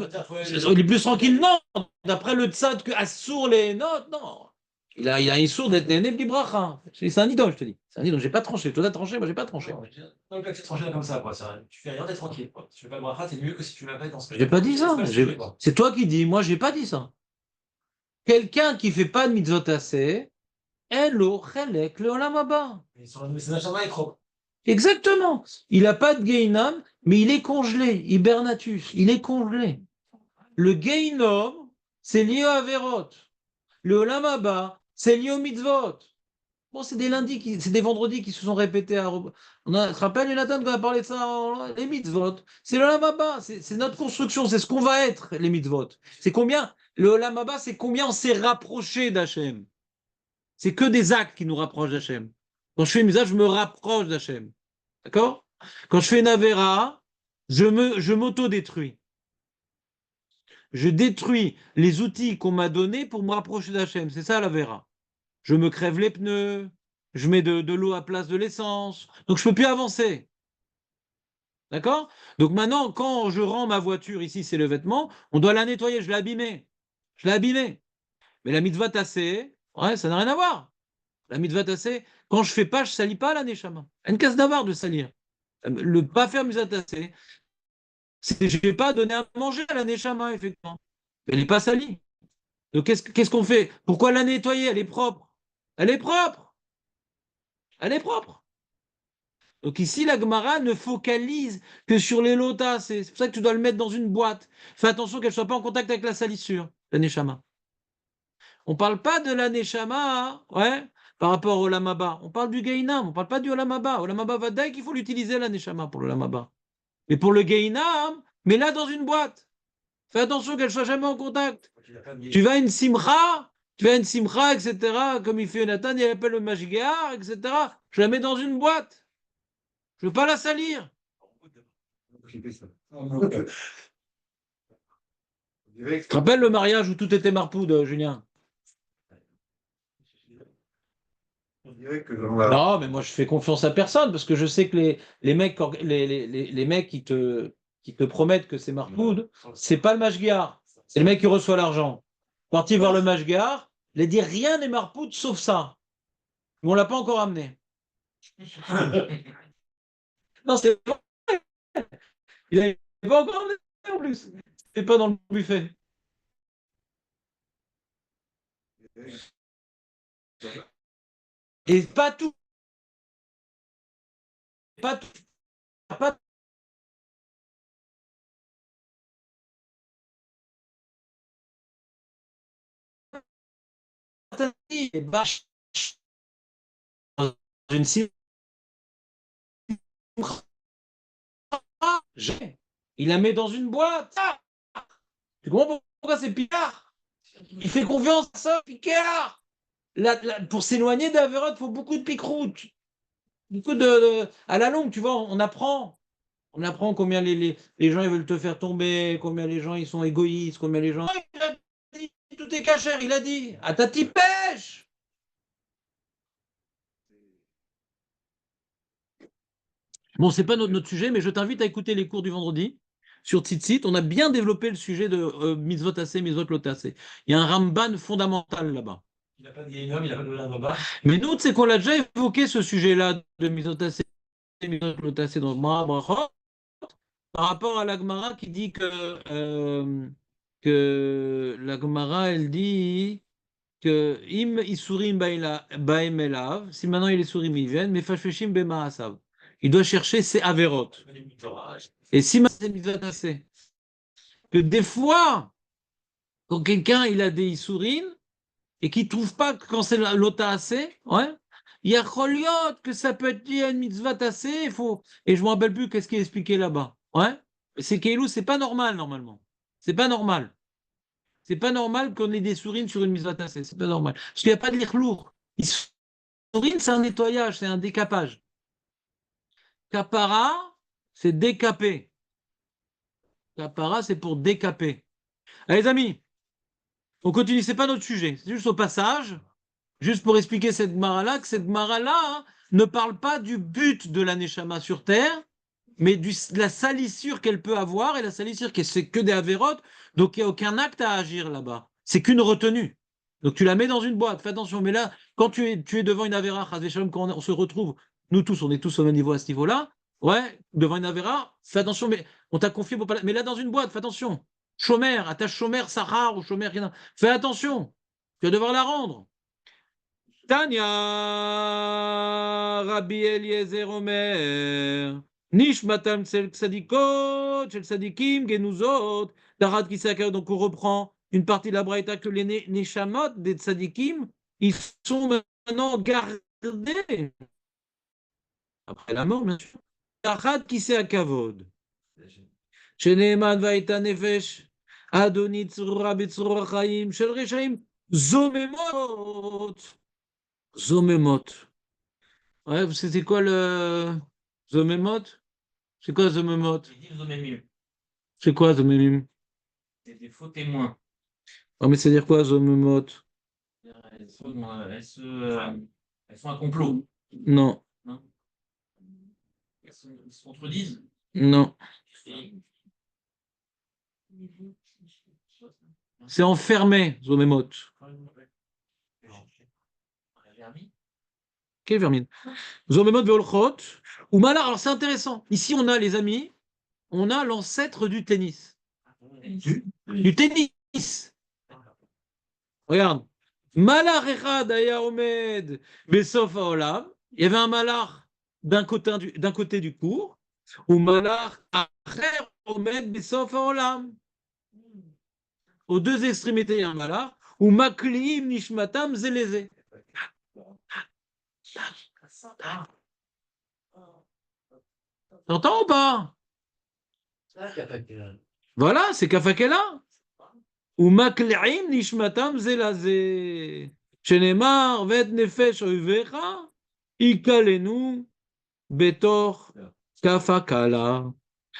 Speaker 5: il est plus tranquille, non. D'après le tzad que Assour les notes, non. Il a un Issour d'être né bracha. C'est un idole, je te dis. C'est un idole. J'ai pas tranché. Toi, t'as tranché, moi, j'ai pas tranché.
Speaker 2: Non, le c'est tranché comme ça, quoi. Tu fais rien, t'es tranquille, quoi. Si tu fais pas le bracha, t'es mieux que si tu l'as pas dans ce cas.
Speaker 5: J'ai pas dit ça. C'est toi qui dis. Moi, j'ai pas dit ça. Quelqu'un qui fait pas de mitzvot assez, Elo, Chelek, le Olam Haba.
Speaker 2: C'est Nashama et trop.
Speaker 5: Exactement. Il n'a pas de Geinam, mais il est congelé. Hibernatus. Il est congelé. Le Geinom, c'est lié à Averot. Le Olam Haba, c'est lié au mitzvot. Bon, c'est des lundis, c'est des vendredis qui se sont répétés. Tu te rappelles, Jonathan, qu'on a parlé de ça, les mitzvot. C'est le Olam Haba, c'est notre construction, c'est ce qu'on va être, les mitzvot. C'est combien, le Olam Haba, c'est combien on s'est rapproché d'Hachem. C'est que des actes qui nous rapprochent d'Hachem. Quand je fais une mitzvah, je me rapproche d'Hachem. D'accord? Quand je fais une avéra, je m'auto-détruis. Je détruis les outils qu'on m'a donnés pour me rapprocher d'Hachem. C'est ça l'Avera. Je me crève les pneus, je mets de l'eau à place de l'essence. Donc je ne peux plus avancer. D'accord? Donc maintenant, quand je rends ma voiture, ici c'est le vêtement, on doit la nettoyer, je l'ai abîmée. Je l'ai abîmée. Mais la mitzvah tassée, ouais, ça n'a rien à voir. La mitzvah tassée, quand je fais pas, je ne salis pas la neshama. Une casse d'avoir de salir. Le pas faire mitzvah tassée, je ne vais pas donner à manger à la neshama, effectivement. Elle n'est pas salie. Donc qu'est-ce qu'on fait? Pourquoi la nettoyer? Elle est propre. Elle est propre. Elle est propre. Donc ici, la Gemara ne focalise que sur les lotas. C'est pour ça que tu dois le mettre dans une boîte. Fais attention qu'elle ne soit pas en contact avec la salissure, la neshama. On ne parle pas de la neshama, hein, ouais, par rapport au lamaba. On parle du gainam, on ne parle pas du lamaba. Au lamaba vadaï qu'il faut l'utiliser, la neshama, pour le lamaba. Mais pour le gainam, mets-la dans une boîte. Fais attention qu'elle ne soit jamais en contact. Tu vas à une simcha, etc. Comme il fait Nathan, il appelle le mashgehar, etc. Je la mets dans une boîte. Je ne veux pas la salir. Tu te rappelles le mariage où tout était marpoud, Julien? Non, mais moi je fais confiance à personne parce que je sais que les mecs, les mecs qui te promettent que c'est marpoud, c'est pas le mashgehar. C'est le mec qui reçoit l'argent. Parti voir le mashgehar, il a dit rien n'est marpoud sauf ça. Mais on l'a pas encore amené. Non, c'est pas. Il n'est pas encore amené en plus. C'est pas dans le buffet. Et pas tout. Pas tout. Pas et bâche dans une simcha. Il la met dans une boîte. Tu comprends pourquoi c'est Picard? Il fait confiance à ça, Picard. Pour s'éloigner d'Averot, il faut beaucoup de pique-route. Beaucoup à la longue, tu vois, on apprend. On apprend combien les gens ils veulent te faire tomber, combien les gens ils sont égoïstes, combien les gens. Il a dit, tout est cachère, il a dit. À ta petite pêche. Bon, c'est pas notre sujet, mais je t'invite à écouter les cours du vendredi sur Tzitzit. On a bien développé le sujet de mitzvot assez, mitzvot lot assez. Il y a un Ramban fondamental là-bas.
Speaker 2: Il n'a pas de Guéhinom, il n'a pas de Lavaba.
Speaker 5: Mais nous, c'est qu'on l'a déjà évoqué ce sujet-là de mitzvot assez, mitzvot lot assez dans le Brachot, par rapport à la Gemara qui dit que la Gemara, elle dit que im isurim baem elav, si maintenant il est sourim, ils viennent, mais fashveshim bemaasav. Il doit chercher ses averot. Et si maintenant c'est mitzvot assez, que des fois, quand quelqu'un il a des isurim et qu'il ne trouve pas quand c'est l'ota assez, ouais, il y a choliot que ça peut être lié à une mitzvah assez, il faut. Et je ne me rappelle plus qu'est-ce qui est expliqué là-bas. Ouais. C'est Keilou, c'est pas normal normalement. C'est pas normal. C'est pas normal qu'on ait des sourines sur une mitzvah tassée. C'est pas normal. Parce qu'il n'y a pas de l'irlour. Sourine, c'est un nettoyage, c'est un décapage. Kapara, c'est décaper. Kapara, c'est pour décaper. Allez, les amis, on continue. C'est pas notre sujet. C'est juste au passage, juste pour expliquer cette Gemara-là, que cette Gemara-là ne parle pas du but de la Neshama sur terre, mais de la salissure qu'elle peut avoir, et la salissure, c'est que des avérotes, donc il n'y a aucun acte à agir là-bas. C'est qu'une retenue. Donc tu la mets dans une boîte, fais attention. Mais là, quand tu es devant une avéra, quand on se retrouve, nous tous, on est tous au même niveau à ce niveau-là, ouais, devant une avéra, fais attention, mais on t'a confié pour pas mais là dans une boîte, fais attention. Chômeur, attache chômeur, Sahar ou chômeur, fais attention, tu vas devoir la rendre. Tanya, Rabbi Eliezer Omer. Nishmatam tsel tzadikot, tsel tzadikim, genuzot, Tarat Kisaka. Donc on reprend une partie de la braïta que les neshamot des tzadikim, ils sont maintenant gardés. Après la mort, bien sûr. Tarat Kisakavod. Sheneman vaïta nefesh, Adonit tzurura betzurura chaim, shel reshaim, zomemot. Zomemot. Ouais, c'était quoi le Zomemot? C'est quoi Zomemot? C'est quoi Zomemim?
Speaker 2: C'est des faux témoins.
Speaker 5: Ah, mais c'est-à-dire quoi Zomemot?
Speaker 2: Elles sont un complot.
Speaker 5: Non.
Speaker 2: Non. Elles se contredisent.
Speaker 5: Non. C'est enfermé, Zomemot. Quelle vermine? Zomemot veolchot. Ou Malar, alors c'est intéressant. Ici, on a, les amis, on a l'ancêtre du tennis. Du tennis. Regarde. Malar echad aya omed besof haolam. Il y avait un malar d'un côté du cours, ou malar acher omed besof haolam. Aux deux extrémités, il y a un malar, ou makliim nishmatam zeleze. T'entends ou pas? Voilà, c'est Kafakela. Ou makliim nishmatam zeleze. Shenemar vet nefesh oivecha, ikalenu betor kafakala.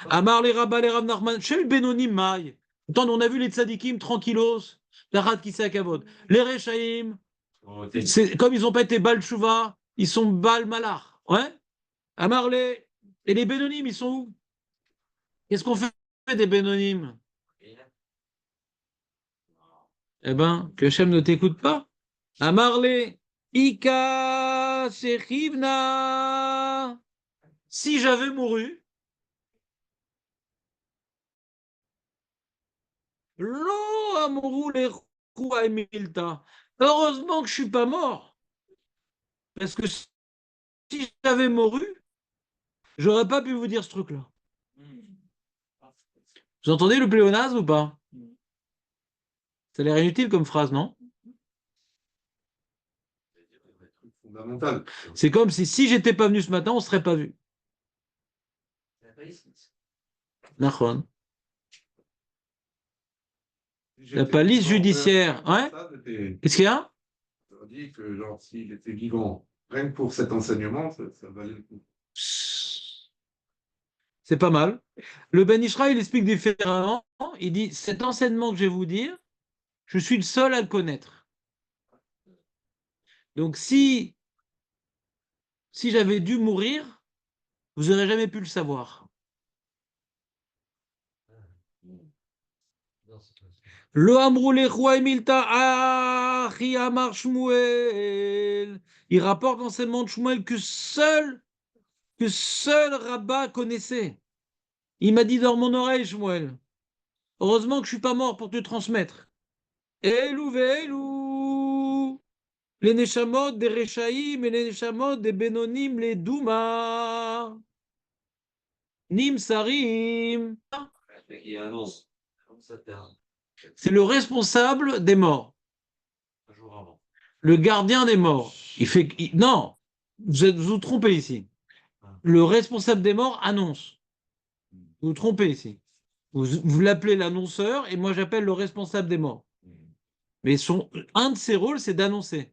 Speaker 5: Amar les Rabba les Rav Nachman, Shel Benonim Maï. Attends, on a vu les tzadikim tranquillos, Tarat Kisakavod. Les Rechaim, comme ils n'ont pas été Bal Tshuva, ils sont Bal Malar. Ouais? Amar les. Et les Benonim, ils sont où? Qu'est-ce qu'on fait des Benonim? Eh ben, que Hachem ne t'écoute pas. Amar les Ika Shechivna. Si j'avais mouru, Lo amourou les roues à Emilta. Heureusement que je suis pas mort. Parce que si j'avais mouru, j'aurais pas pu vous dire ce truc-là. Vous entendez le pléonasme ou pas? Ça a l'air inutile comme phrase, non?
Speaker 4: Fondamental.
Speaker 5: C'est comme si j'étais pas venu ce matin, on serait pas vu. Nachon. La police judiciaire. Ouais. Qu'est-ce qu'il y a?
Speaker 4: Je leur dis que, genre, s'il était vivant, rien que pour cet enseignement, ça valait le coup.
Speaker 5: C'est pas mal. Le Ben Ishra, il explique différemment. Il dit, cet enseignement que je vais vous dire, je suis le seul à le connaître. Donc, si j'avais dû mourir, vous n'aurez jamais pu le savoir. Lo amrou lechou emilta achi amar Shmuel. Il rapporte l'enseignement de Shmuel que seul Rabat connaissait. Il m'a dit dans mon oreille, Shmuel. Heureusement que je suis pas mort pour te transmettre. Elou ve'elou. Les Neshamot des Rechaïm et les Neshamot des Benonim, les Douma. Nim Sarim. C'est le responsable des morts. Le gardien des morts. Non, vous trompez ici. Le responsable des morts annonce. Vous vous trompez ici. Vous l'appelez l'annonceur et moi j'appelle le responsable des morts. Mais un de ses rôles, c'est d'annoncer.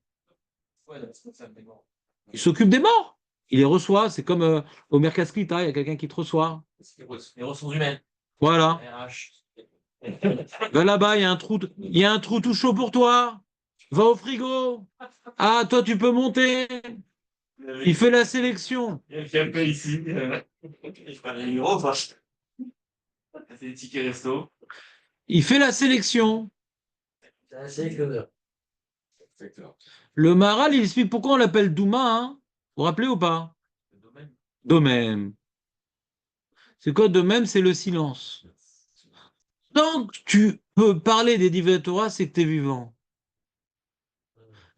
Speaker 5: Il s'occupe des morts. Il les reçoit. C'est comme au Mercascrita, il y a quelqu'un qui te reçoit.
Speaker 3: Les ressources humaines.
Speaker 5: Voilà. Va là-bas, il y a un trou tout chaud pour toi. Va au frigo. Ah, toi, tu peux monter. Il fait la sélection.
Speaker 2: Il y a quelqu'un ici. Il fait un numéro, enfin. C'est des tickets resto.
Speaker 5: Il fait la sélection.
Speaker 3: C'est un sélectionneur.
Speaker 5: Le Maharal, il explique pourquoi on l'appelle Douma. Hein. Vous vous rappelez ou pas? Domem. C'est quoi Domem? C'est le silence. Tant que tu peux parler des divrei Torah, c'est que tu es vivant.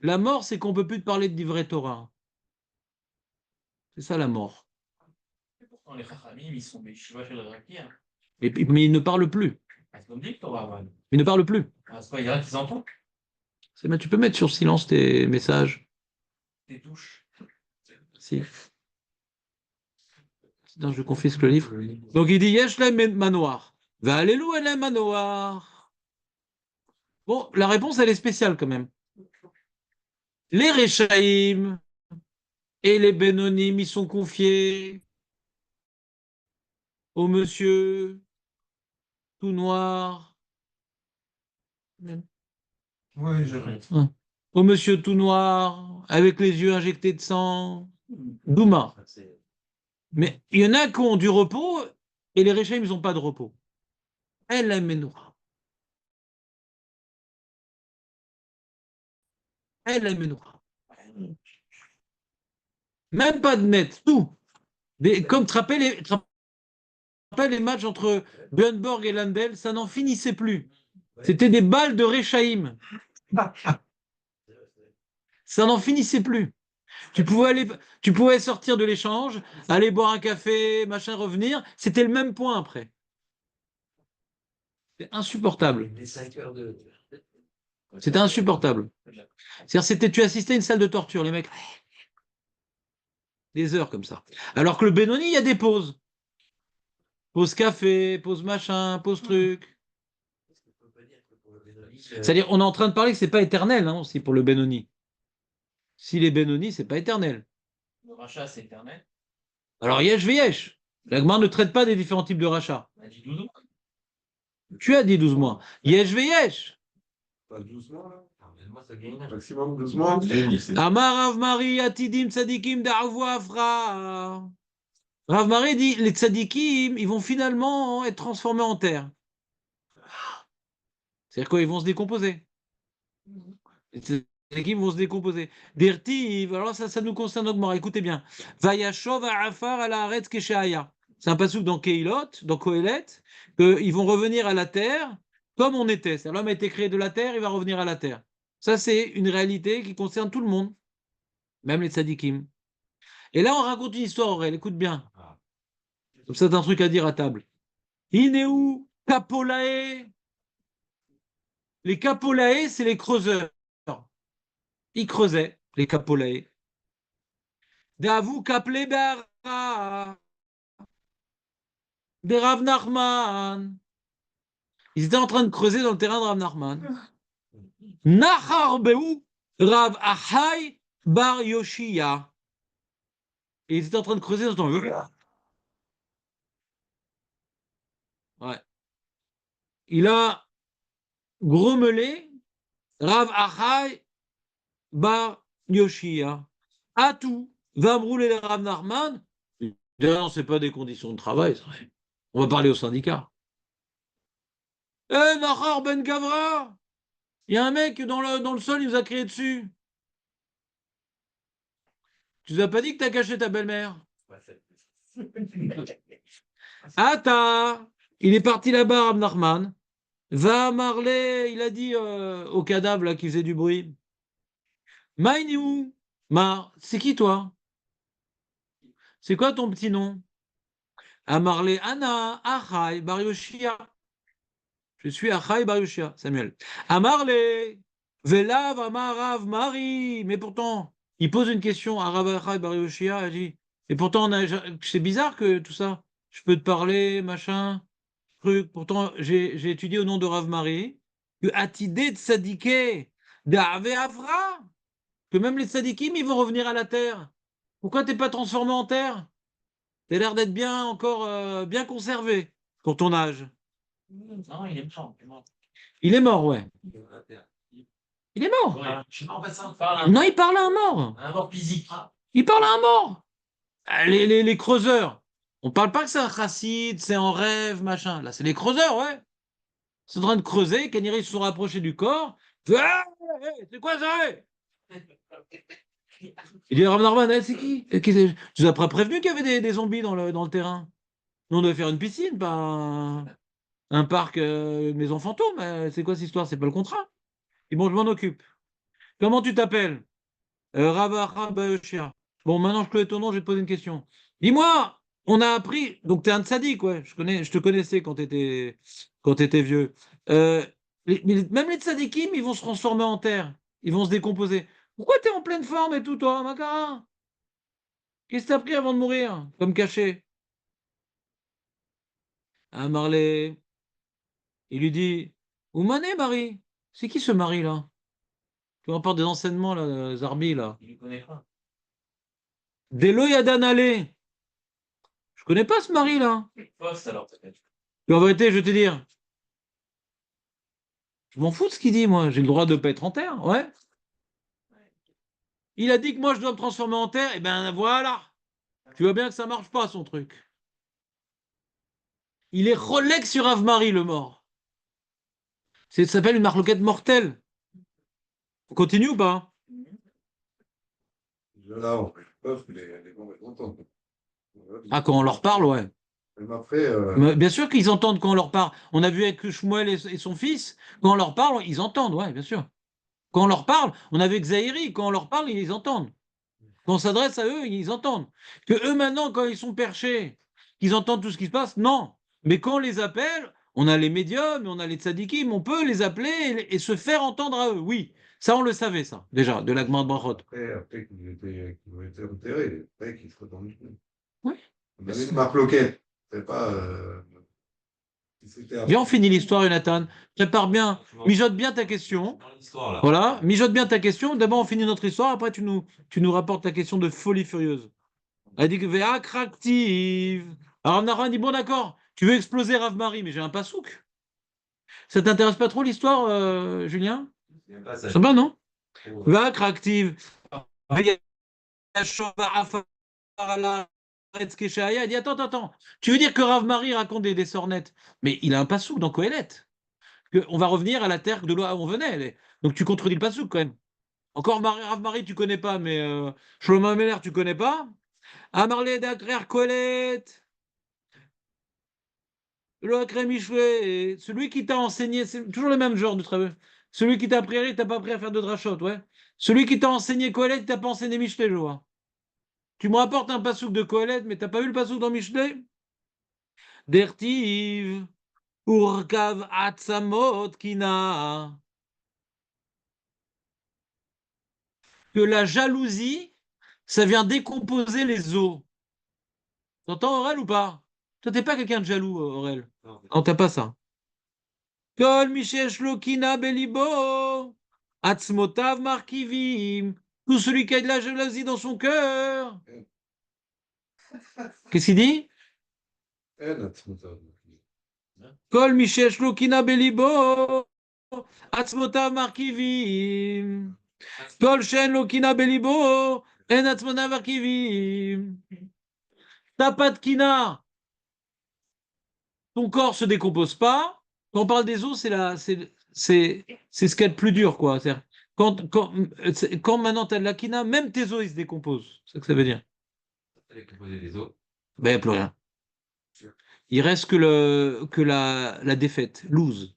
Speaker 5: La mort, c'est qu'on ne peut plus te parler de divrei Torah. C'est ça la mort.
Speaker 2: Et pourtant, les Chachamim, ils sont des Shiva chez le Raki.
Speaker 5: Mais ils ne parlent plus. Ils ne parlent plus.
Speaker 2: C'est pas, il y en a qui entendent.
Speaker 5: Tu peux mettre sur silence tes messages.
Speaker 2: Tes touches.
Speaker 5: Si. Sinon, je confisque le livre. Donc il dit Yesh lem manoir. Va allélu elem manoir. Bon, la réponse, elle est spéciale quand même. Les Rechaïm et les Benonim, ils sont confiés au monsieur tout noir.
Speaker 4: Oui, je
Speaker 5: Au monsieur tout noir, avec les yeux injectés de sang. Douma. Mais il y en a qui ont du repos et les Rechaïm, ils n'ont pas de repos. Elle la menoura. Elle la menoura. Même pas de net, tout. Comme tu te rappelles les matchs entre Björnborg et Landel, ça n'en finissait plus. C'était des balles de Rechaïm. Ça n'en finissait plus. Tu pouvais sortir de l'échange, aller boire un café, machin, revenir. C'était le même point après. C'est insupportable. C'était insupportable. C'est-à-dire, tu assistais à une salle de torture, les mecs. Des heures comme ça. Alors que le Benoni, il y a des pauses. Pause café, pause machin, pause truc. C'est-à-dire, on est en train de parler que c'est pas éternel hein, aussi pour le Benoni. Si les Benoni, c'est pas éternel.
Speaker 2: Le rachat, c'est éternel.
Speaker 5: Alors, yesh veyesh. La Gemara ne traite pas des différents types de rachat.
Speaker 2: On a dit 12 mois.
Speaker 5: Tu as dit 12 mois. Yesh veyesh.
Speaker 4: Pas 12 mois, là. Maximum 12 mois.
Speaker 5: Amar Rav Mari atidim tzadikim da'avu afra. Rav Mari dit, les tzadikim, ils vont finalement être transformés en terre. C'est-à-dire quoi? Ils vont se décomposer. Les tzadikim vont se décomposer. Dirtiv, alors ça nous concerne augment. Écoutez bien. Vayashov ha'afar ala haaretz kesheaya. C'est un passouk dans Keilot, dans Kohelet, qu'ils vont revenir à la terre comme on était. C'est-à-dire l'homme a été créé de la terre, il va revenir à la terre. Ça, c'est une réalité qui concerne tout le monde, même les tzadikim. Et là, on raconte une histoire, Aurèle, écoute bien. Comme ça, t'as un truc à dire à table. Inéou, Kapolae. Les Kapolae, c'est les creuseurs. Ils creusaient, les Kapolae. Davou Kaple Be'ara. Des Rav Nachman. Ils étaient en train de creuser dans le terrain de Rav Nachman. Nachar Behu Rav Achai Bar Yoshia. Et ils étaient en train de creuser dans le temps. Ouais. Il a grommelé Rav Achai Bar Yoshia. Atou va brûler le Rav Nachman. Non, c'est pas des conditions de travail. Ça. On va parler au syndicat. Eh, Nahar Ben Gavra! Il y a un mec dans le sol, il nous a crié dessus. Tu nous as pas dit que t'as caché ta belle-mère? Ata! Il est parti là-bas, Rav Nachman. Va Marley, il a dit au cadavre là, qui faisait du bruit. Maïniou! C'est qui toi? C'est quoi ton petit nom? Amarle Anna, Achai, Bar Yoshia. Je suis Achai Bar Yoshia, Samuel. Amarle, Velav, Amarav, Marie. Mais pourtant, il pose une question à Rav Achai Bar Yoshia. Il dit, et pourtant, c'est bizarre que tout ça. Je peux te parler, machin, truc. Pourtant, j'ai étudié au nom de Rav Marie que Atidé de Sadiké, d'Ave Avra, que même les Sadikim, ils vont revenir à la terre. Pourquoi t'es pas transformé en terre? T'as l'air d'être bien encore bien conservé pour ton âge.
Speaker 2: Non, il est mort.
Speaker 5: Il est mort, ouais. Il est mort.
Speaker 2: Ouais.
Speaker 5: Non, il parle à un mort.
Speaker 2: Un mort physique.
Speaker 5: Il parle à un mort. Ah, les creuseurs. On parle pas que c'est un chassid, c'est en rêve, machin. Là, c'est les creuseurs, ouais. Ils sont en train de creuser. Kaniri, ils se sont rapprochés du corps. Il fait, ah, c'est quoi ça? Il dit, Rav Narvan, c'est qui? Tu nous as pas prévenu qu'il y avait des zombies dans le terrain? Nous, on devait faire une piscine, pas un parc maison fantôme. C'est quoi cette histoire? C'est pas le contrat. Et bon, je m'en occupe. Comment tu t'appelles? Rabayoshia. Bon, maintenant je connais ton nom, je vais te poser une question. Dis-moi, on a appris, donc tu es un tzaddik, ouais, je te connaissais quand tu étais vieux. Même les tzaddikim, ils vont se transformer en terre, ils vont se décomposer. Pourquoi tu es en pleine forme et tout, toi, Makara? Qu'est-ce que tu as pris avant de mourir, comme cachet? Ah, Marley, il lui dit, où mané, Marie? C'est qui ce mari là? Tu m'apportes des enseignements, là, Zarbi, là.
Speaker 2: Il ne connaît pas.
Speaker 5: Delo Yadanale. Je connais pas ce mari là.
Speaker 2: Poste alors peut-être.
Speaker 5: Mais en vérité, je vais te dire, je m'en fous de ce qu'il dit, moi. J'ai le droit de ne pas être en terre, ouais. Il a dit que moi, je dois me transformer en terre, et ben voilà. Tu vois bien que ça marche pas, son truc. Il est Rolex sur Ave-Marie, le mort. Ça s'appelle une marloquette mortelle. On continue ou pas?
Speaker 4: Là, on fait peur que les gens vont entendre.
Speaker 5: Ah, quand on leur parle, ouais.
Speaker 4: Même après,
Speaker 5: Mais bien sûr qu'ils entendent quand on leur parle. On a vu avec Shmuel et son fils, quand on leur parle, ils entendent, ouais, bien sûr. Quand on leur parle, on a vu avec Zahiri, quand on leur parle, ils entendent. Quand on s'adresse à eux, ils entendent. Que eux, maintenant, quand ils sont perchés, qu'ils entendent tout ce qui se passe, non. Mais quand on les appelle, on a les médiums, on a les tzadikim, on peut les appeler et se faire entendre à eux. Oui, ça, on le savait, ça, déjà, de la Gemara de Brachot.
Speaker 4: après qu'ils ont été enterrés, après qu'ils soient dans le trou.
Speaker 5: Oui.
Speaker 4: On avait une marloquette. C'est pas.
Speaker 5: Viens, on finit l'histoire, Jonathan. Prépare bien, mijote bien ta question. Voilà, mijote bien ta question. D'abord, on finit notre histoire. Après, tu nous rapportes ta question de folie furieuse. Elle dit que Ve'akraktiv. Alors, Nahon dit bon, d'accord, tu veux exploser Rav Marie, mais j'ai un pasouk. Ça t'intéresse pas trop l'histoire, Julien? Ça va, non? Ve'akraktiv. Il dit attends. Tu veux dire que Rav Marie raconte des sornettes, mais il a un pasouk dans Kohelet. On va revenir à la terre de là où on venait. Donc tu contredis le pasouk quand même. Encore Rav Marie, tu connais pas, mais Shlomo Ameler, tu connais pas. Amarle d'Akrer Kohelet. Celui qui t'a enseigné, c'est toujours le même genre de travail. Celui qui t'a appris, il t'a pas appris à faire de drachot, ouais. Celui qui t'a enseigné Kohelet, il t'a pas enseigné Michelet, je vois. Tu me rapportes un pasouk de Kohelet, mais t'as pas vu le pasouk dans Michelet? Dertiv, Urkav Atzamot Kina. Que la jalousie, ça vient décomposer les os. T'entends, Aurel, ou pas? Toi, t'es pas quelqu'un de jaloux, Aurel. Non, t'as pas ça. Kol mishesh lo kina belibo, atzmotav markivim. Tout celui qui a de la jalousie dans son cœur. Qu'est-ce qu'il dit? Kol mishesh lo kina belibo, atzmotav markivim. Kol shen lo kina belibo, en atzmotav markivim. T'as pas de kina. Ton corps se décompose pas. Quand on parle des os, c'est ce qu'il y a de plus dur, quoi. Quand maintenant tu as de la quina, même tes os, ils se décomposent. C'est ce que ça veut dire.
Speaker 3: Décomposer les os.
Speaker 5: Ben, il n'y a plus rien. Il reste que la défaite, lose.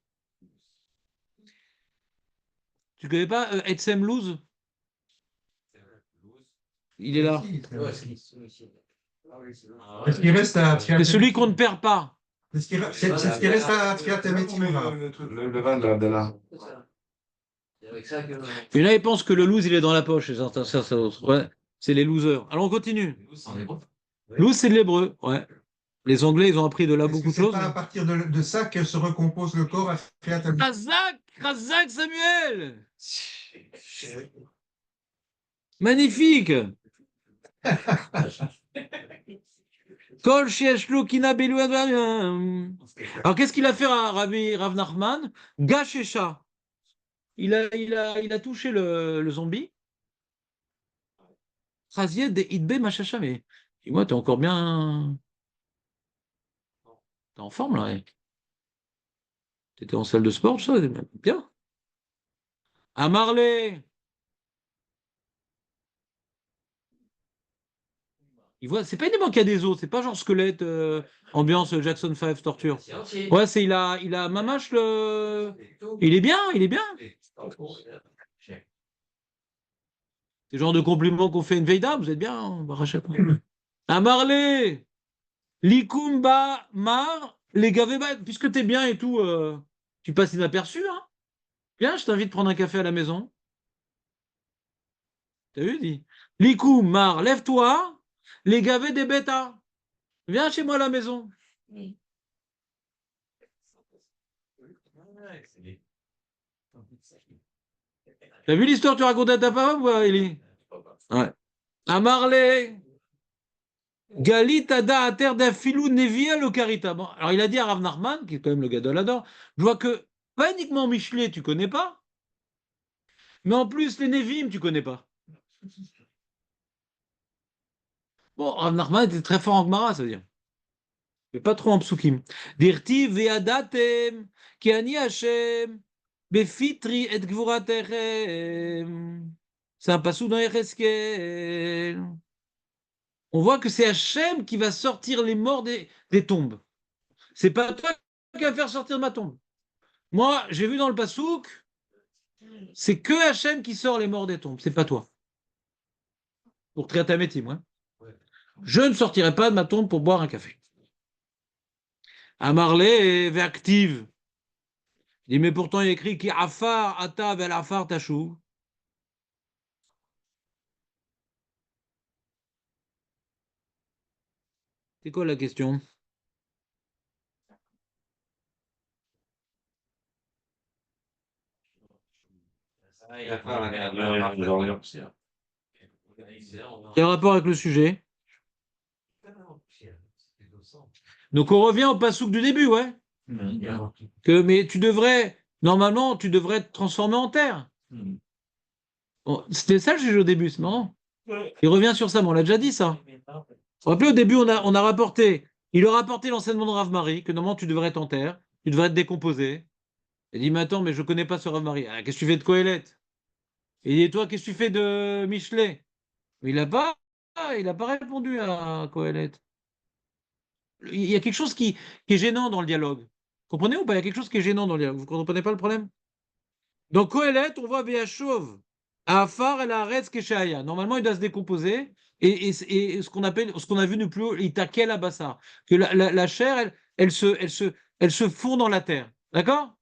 Speaker 5: Tu connais pas Etsem lose? Il est là.
Speaker 4: Est-ce qu'il reste à
Speaker 5: C'est celui qu'on ne perd pas.
Speaker 4: C'est ce qui reste à Triatametim. Le vin de là.
Speaker 5: Et là, ils pensent que le lose, il est dans la poche. Ouais, c'est les losers. Alors, on continue. Lose, c'est de l'hébreu. Ouais. Les Anglais, ils ont appris de là beaucoup de choses.
Speaker 4: C'est pas à partir de ça que se recompose le corps à Triatametim.
Speaker 5: Razak, Samuel. Magnifique. Alors, qu'est-ce qu'il a fait à Rav Nachman? Gachécha. Il a touché le zombie. Chazied de Idbe Machacha. Mais dis-moi, t'es encore bien. T'es en forme, là. T'étais en salle de sport, ça, bien. À Marley. C'est pas uniquement qu'il y a des os, c'est pas genre squelette, ambiance Jackson 5 torture. Ouais, il a mamache le. Il est bien. C'est le genre de compliment qu'on fait une veille d'âme, vous êtes bien, on va racheter. À Marley, Likumba, Mar, les Gaveba, puisque t'es bien et tout, tu passes inaperçu, hein. Viens, je t'invite à prendre un café à la maison. T'as vu, dit. Likum, Mar, lève-toi. Les gavets des bêtas, viens chez moi à la maison. T'as vu l'histoire que tu racontais à ta femme ou pas, Eli? Ouais. À Marley, Galit Ada à terre d'Afilou Nevia Locarita. Bon, alors il a dit à Rav Nachman, qui est quand même le gars de l'adore, je vois que pas uniquement Michelet, tu connais pas, mais en plus les Nevim, tu connais pas. Bon, Rav Nachman était très fort en Gemara, ça veut dire. Mais pas trop en psukim. Dirti ve'adatem ki ani Hashem befitri et gvuratechem. C'est un passou dans Yecheskel. On voit que c'est Hashem qui va sortir les morts des tombes. C'est pas toi qui vas faire sortir ma tombe. Moi, j'ai vu dans le passouk, c'est que Hashem qui sort les morts des tombes, c'est pas toi. Pour Triatametim, hein. Je ne sortirai pas de ma tombe pour boire un café. À Marley et active. Il dit, mais pourtant il écrit qui afar ata vel afar tachou. C'est quoi la question? Quel rapport avec le sujet? Donc on revient au passouk du début, ouais. Mais normalement, tu devrais te transformer en terre. Bon, c'était ça le sujet au début, c'est marrant. Il revient sur ça, mais on l'a déjà dit ça. Vous vous rappelez, au début, il a rapporté l'enseignement de Rav Mari, que normalement tu devrais être en terre, tu devrais être décomposé. Il dit, mais attends, mais je ne connais pas ce Rav Mari. Ah, qu'est-ce que tu fais de Kohelet? Il dit, toi, qu'est-ce que tu fais de Michelet? Mais il n'a pas répondu à Kohelet. Il y a quelque chose qui est gênant dans le dialogue. Comprenez ou pas? Il y a quelque chose qui est gênant dans le dialogue. Vous ne comprenez pas le problème? Dans Kohelet, on voit Béachov, Afar et la Aretz Keshaya. Normalement, il doit se décomposer. Et ce qu'on a vu nous plus haut, Itakel Abassa. Que la chair, elle se fond dans la terre. D'accord?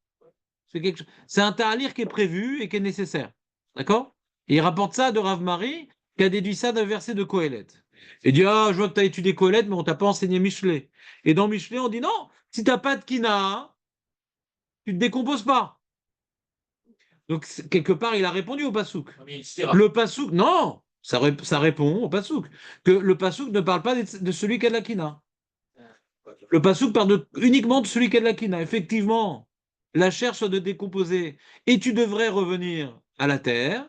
Speaker 5: C'est un ta'alir qui est prévu et qui est nécessaire. D'accord? Et il rapporte ça de Rav Mari, qui a déduit ça d'un verset de Kohelet. Et il dit, ah, je vois que tu as étudié Kohelet, mais on t'a pas enseigné Michelet. Et dans Michelet, on dit, non, si tu n'as pas de Kina, tu ne te décomposes pas. Donc, quelque part, il a répondu au pasouk.
Speaker 2: Mais il se
Speaker 5: Le pasouk, non, ça répond au pasouk. Que le pasouk ne parle pas de celui qui a de la kina. Le pasouk parle uniquement de celui qui a de la kina. Effectivement, la chair soit de décomposer. Et tu devrais revenir à la terre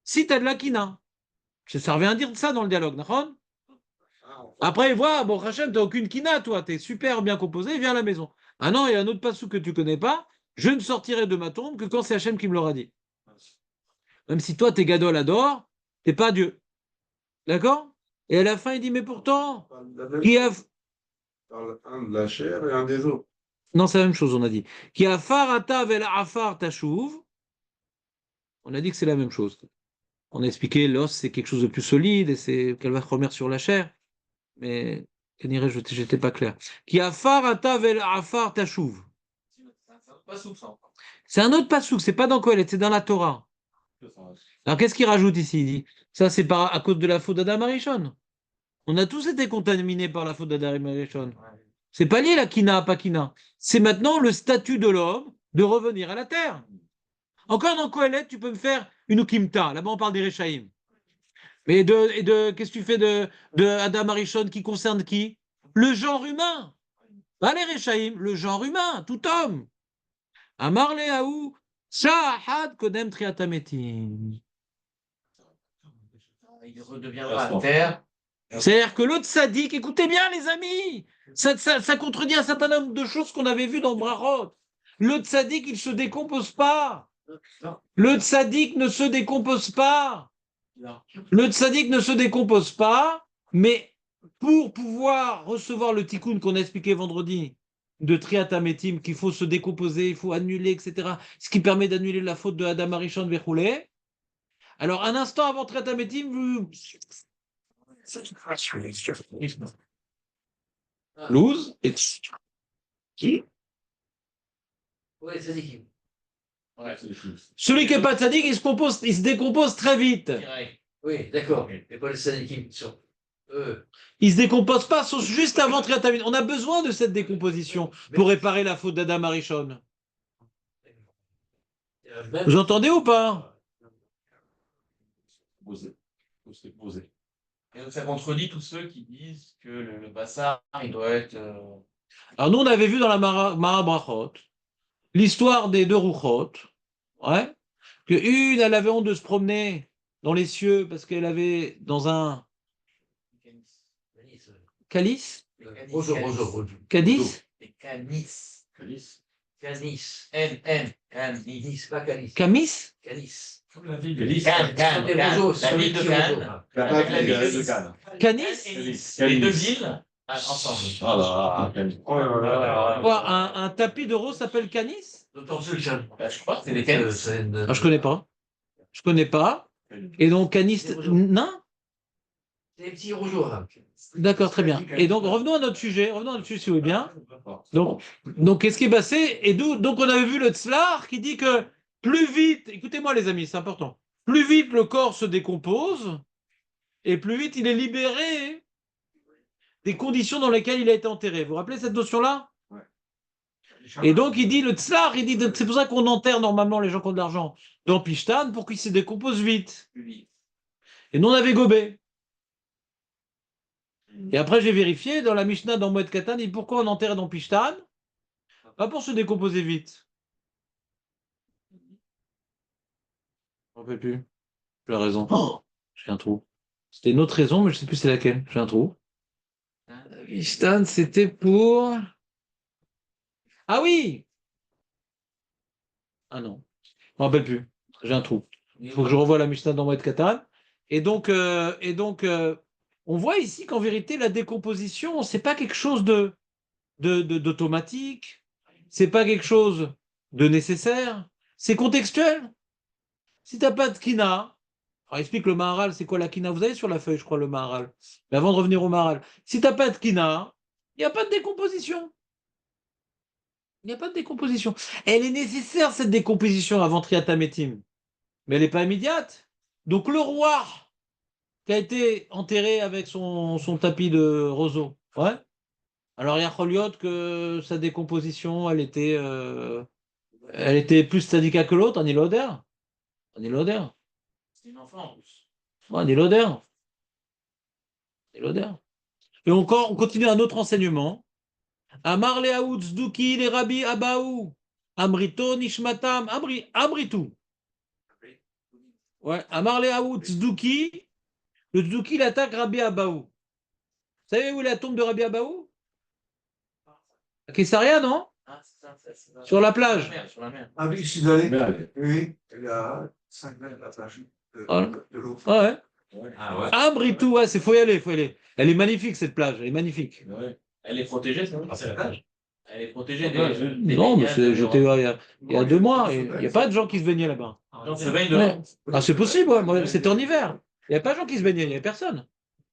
Speaker 5: si tu as de la kina. Ça revient à dire ça dans le dialogue, d'accord? Après, voilà, bon, Hachem, tu n'as aucune kina, toi, tu es super bien composé, viens à la maison. Ah non, il y a un autre pasouk que tu connais pas, je ne sortirai de ma tombe que quand c'est Hachem qui me l'aura dit. Même si toi, t'es gadol adore, t'es pas Dieu. D'accord? Et à la fin, il dit, mais pourtant, qui a...
Speaker 4: Un de la chair et un des os.
Speaker 5: Non, c'est la même chose, on a dit. Qui a farata vel afar tashuv. On a dit que c'est la même chose. On a expliqué l'os, c'est quelque chose de plus solide et c'est qu'elle va remettre sur la chair. Mais, j'étais pas clair. Qui a farata vel afar tashuv.
Speaker 2: pas souple, ça encore.
Speaker 5: C'est un autre pasouk, c'est pas dans Kohelet, c'est dans la Torah. Alors qu'est-ce qu'il rajoute ici? Il dit, ça c'est à cause de la faute d'Adam Arishon. On a tous été contaminés par la faute d'Adam Arishon. C'est pas lié la kina, pas kina. C'est maintenant le statut de l'homme de revenir à la terre. Encore dans Kohelet, tu peux me faire une ukimta. Là-bas, on parle des Rechaïm. Mais qu'est-ce que tu fais de Adam Arishon qui concerne qui? Le genre humain. Pas les Rechaïm, le genre humain, tout homme. Amar Leaou, Shahad Kodem Triatametim.
Speaker 2: Il redeviendra à terre.
Speaker 5: C'est-à-dire que l'autre sadique, écoutez bien les amis, ça contredit un certain nombre de choses qu'on avait vues dans Brachot. L'autre sadique, il ne se décompose pas. Le tzaddik ne se décompose pas. Le tzaddik ne se décompose pas, mais pour pouvoir recevoir le tikkun qu'on a expliqué vendredi de Triatametim, qu'il faut se décomposer, il faut annuler, etc., ce qui permet d'annuler la faute de Adam Arishon Vechoulé. Alors, un instant avant Triatametim, Louz et qui?
Speaker 3: Ouais, c'est dit.
Speaker 5: Celui qui n'est pas tzaddik, il se décompose très vite.
Speaker 3: Oui, d'accord. Et pas les sadikim sur eux.
Speaker 5: Il se décompose pas, sauf juste avant Triatamin. On a besoin de cette décomposition pour réparer la faute d'Adam Arishon. Vous entendez ou pas?
Speaker 2: Et donc ça contredit tous ceux qui disent que le Bassar, il doit être.
Speaker 5: Alors nous, on avait vu dans la Mara Brachot l'histoire des deux Rouchot, ouais, que une, elle avait honte de se promener dans les cieux parce qu'elle avait dans un calice, Cadiz,
Speaker 2: Canis.
Speaker 3: Canis.
Speaker 2: Canis.
Speaker 3: Pas Canis.
Speaker 5: Camis,
Speaker 3: Canis.
Speaker 2: Comme la ville de Cannes. La ville de Cannes. Avec la ville de Cannes.
Speaker 5: Canis,
Speaker 2: Les deux villes ensemble.
Speaker 5: quoi, un tapis de rose s'appelle Canis?
Speaker 3: D'autant plus que
Speaker 2: Je crois que c'est les Cannes.
Speaker 5: Ah, je connais pas. Je connais pas. Et donc Canis, non?
Speaker 3: c'est les petits rougeaux. Là.
Speaker 5: D'accord, très bien. Et donc, revenons à notre sujet, si vous voulez bien. Donc qu'est-ce qui est passé? Et donc, on avait vu le tzlar qui dit que plus vite, écoutez-moi les amis, c'est important, plus vite le corps se décompose, et plus vite il est libéré des conditions dans lesquelles il a été enterré. Vous vous rappelez cette notion-là? Et donc, il dit, le tzlar, il dit, c'est pour ça qu'on enterre normalement les gens qui ont de l'argent dans Pishtan, pour qu'ils se décomposent vite. Et nous, on avait gobé. Et après, j'ai vérifié, dans la Mishnah, dans Moed Katan, il dit pourquoi on enterre dans Pishtan? Pas pour se décomposer vite. Je ne me rappelle plus. J'ai raison. Oh, j'ai un trou. C'était une autre raison, mais je ne sais plus c'est laquelle. J'ai un trou. Pishtan, c'était pour... Ah oui! Ah non. Je ne me rappelle plus. J'ai un trou. Il faut que je revoie la Mishnah dans Moed Katan. Et donc, on voit ici qu'en vérité, la décomposition, c'est pas quelque chose d'automatique, c'est pas quelque chose de nécessaire, c'est contextuel. Si t'as pas de kina, alors explique le Maharal, c'est quoi la kina? Vous avez sur la feuille, je crois, le Maharal. Mais avant de revenir au Maharal, si t'as pas de kina, il n'y a pas de décomposition. Il n'y a pas de décomposition. Elle est nécessaire, cette décomposition, avant Triatametim. Mais elle n'est pas immédiate. Donc le roi qui a été enterré avec son tapis de roseau. Ouais. Alors il y a Choliot que sa décomposition, elle était Elle était plus tzadika que l'autre, Annie Lauder. Annie Lauder.
Speaker 2: C'est une enfant en plus.
Speaker 5: Ouais, Annie Lauder. Annie Lauder. Et encore, on continue un autre enseignement. Amar leaout zduki le Rabbi Abaou. Amrito nishmatam. Amritou. Ouais. Amar leaout zduki. Le zduki, il attaque Rabbi Abaou. Vous savez où est la tombe de Rabbi Abaou? À Kessaria, non?
Speaker 2: Ah, c'est ça.
Speaker 5: Sur la plage.
Speaker 2: Sur la mer.
Speaker 4: Ah oui, je suis allé. Oui, il y a 5 mètres la plage
Speaker 5: Voilà.
Speaker 4: de l'eau.
Speaker 5: Ah ouais.
Speaker 3: Ah ouais.
Speaker 5: Amritou, ouais, faut y aller, faut y aller. Elle est magnifique, cette plage, elle est magnifique.
Speaker 2: Ouais. Elle est protégée, c'est la plage. Elle est protégée
Speaker 5: Non, mais j'étais il y a 2 mois, il
Speaker 4: il
Speaker 5: n'y a pas de gens qui se baignaient là-bas.
Speaker 2: Non, c'est 22
Speaker 5: Ouais.
Speaker 2: ans.
Speaker 5: Ah, c'est possible, ouais. Moi, c'était en hiver. Il n'y a pas de gens qui se baignaient, il n'y avait personne.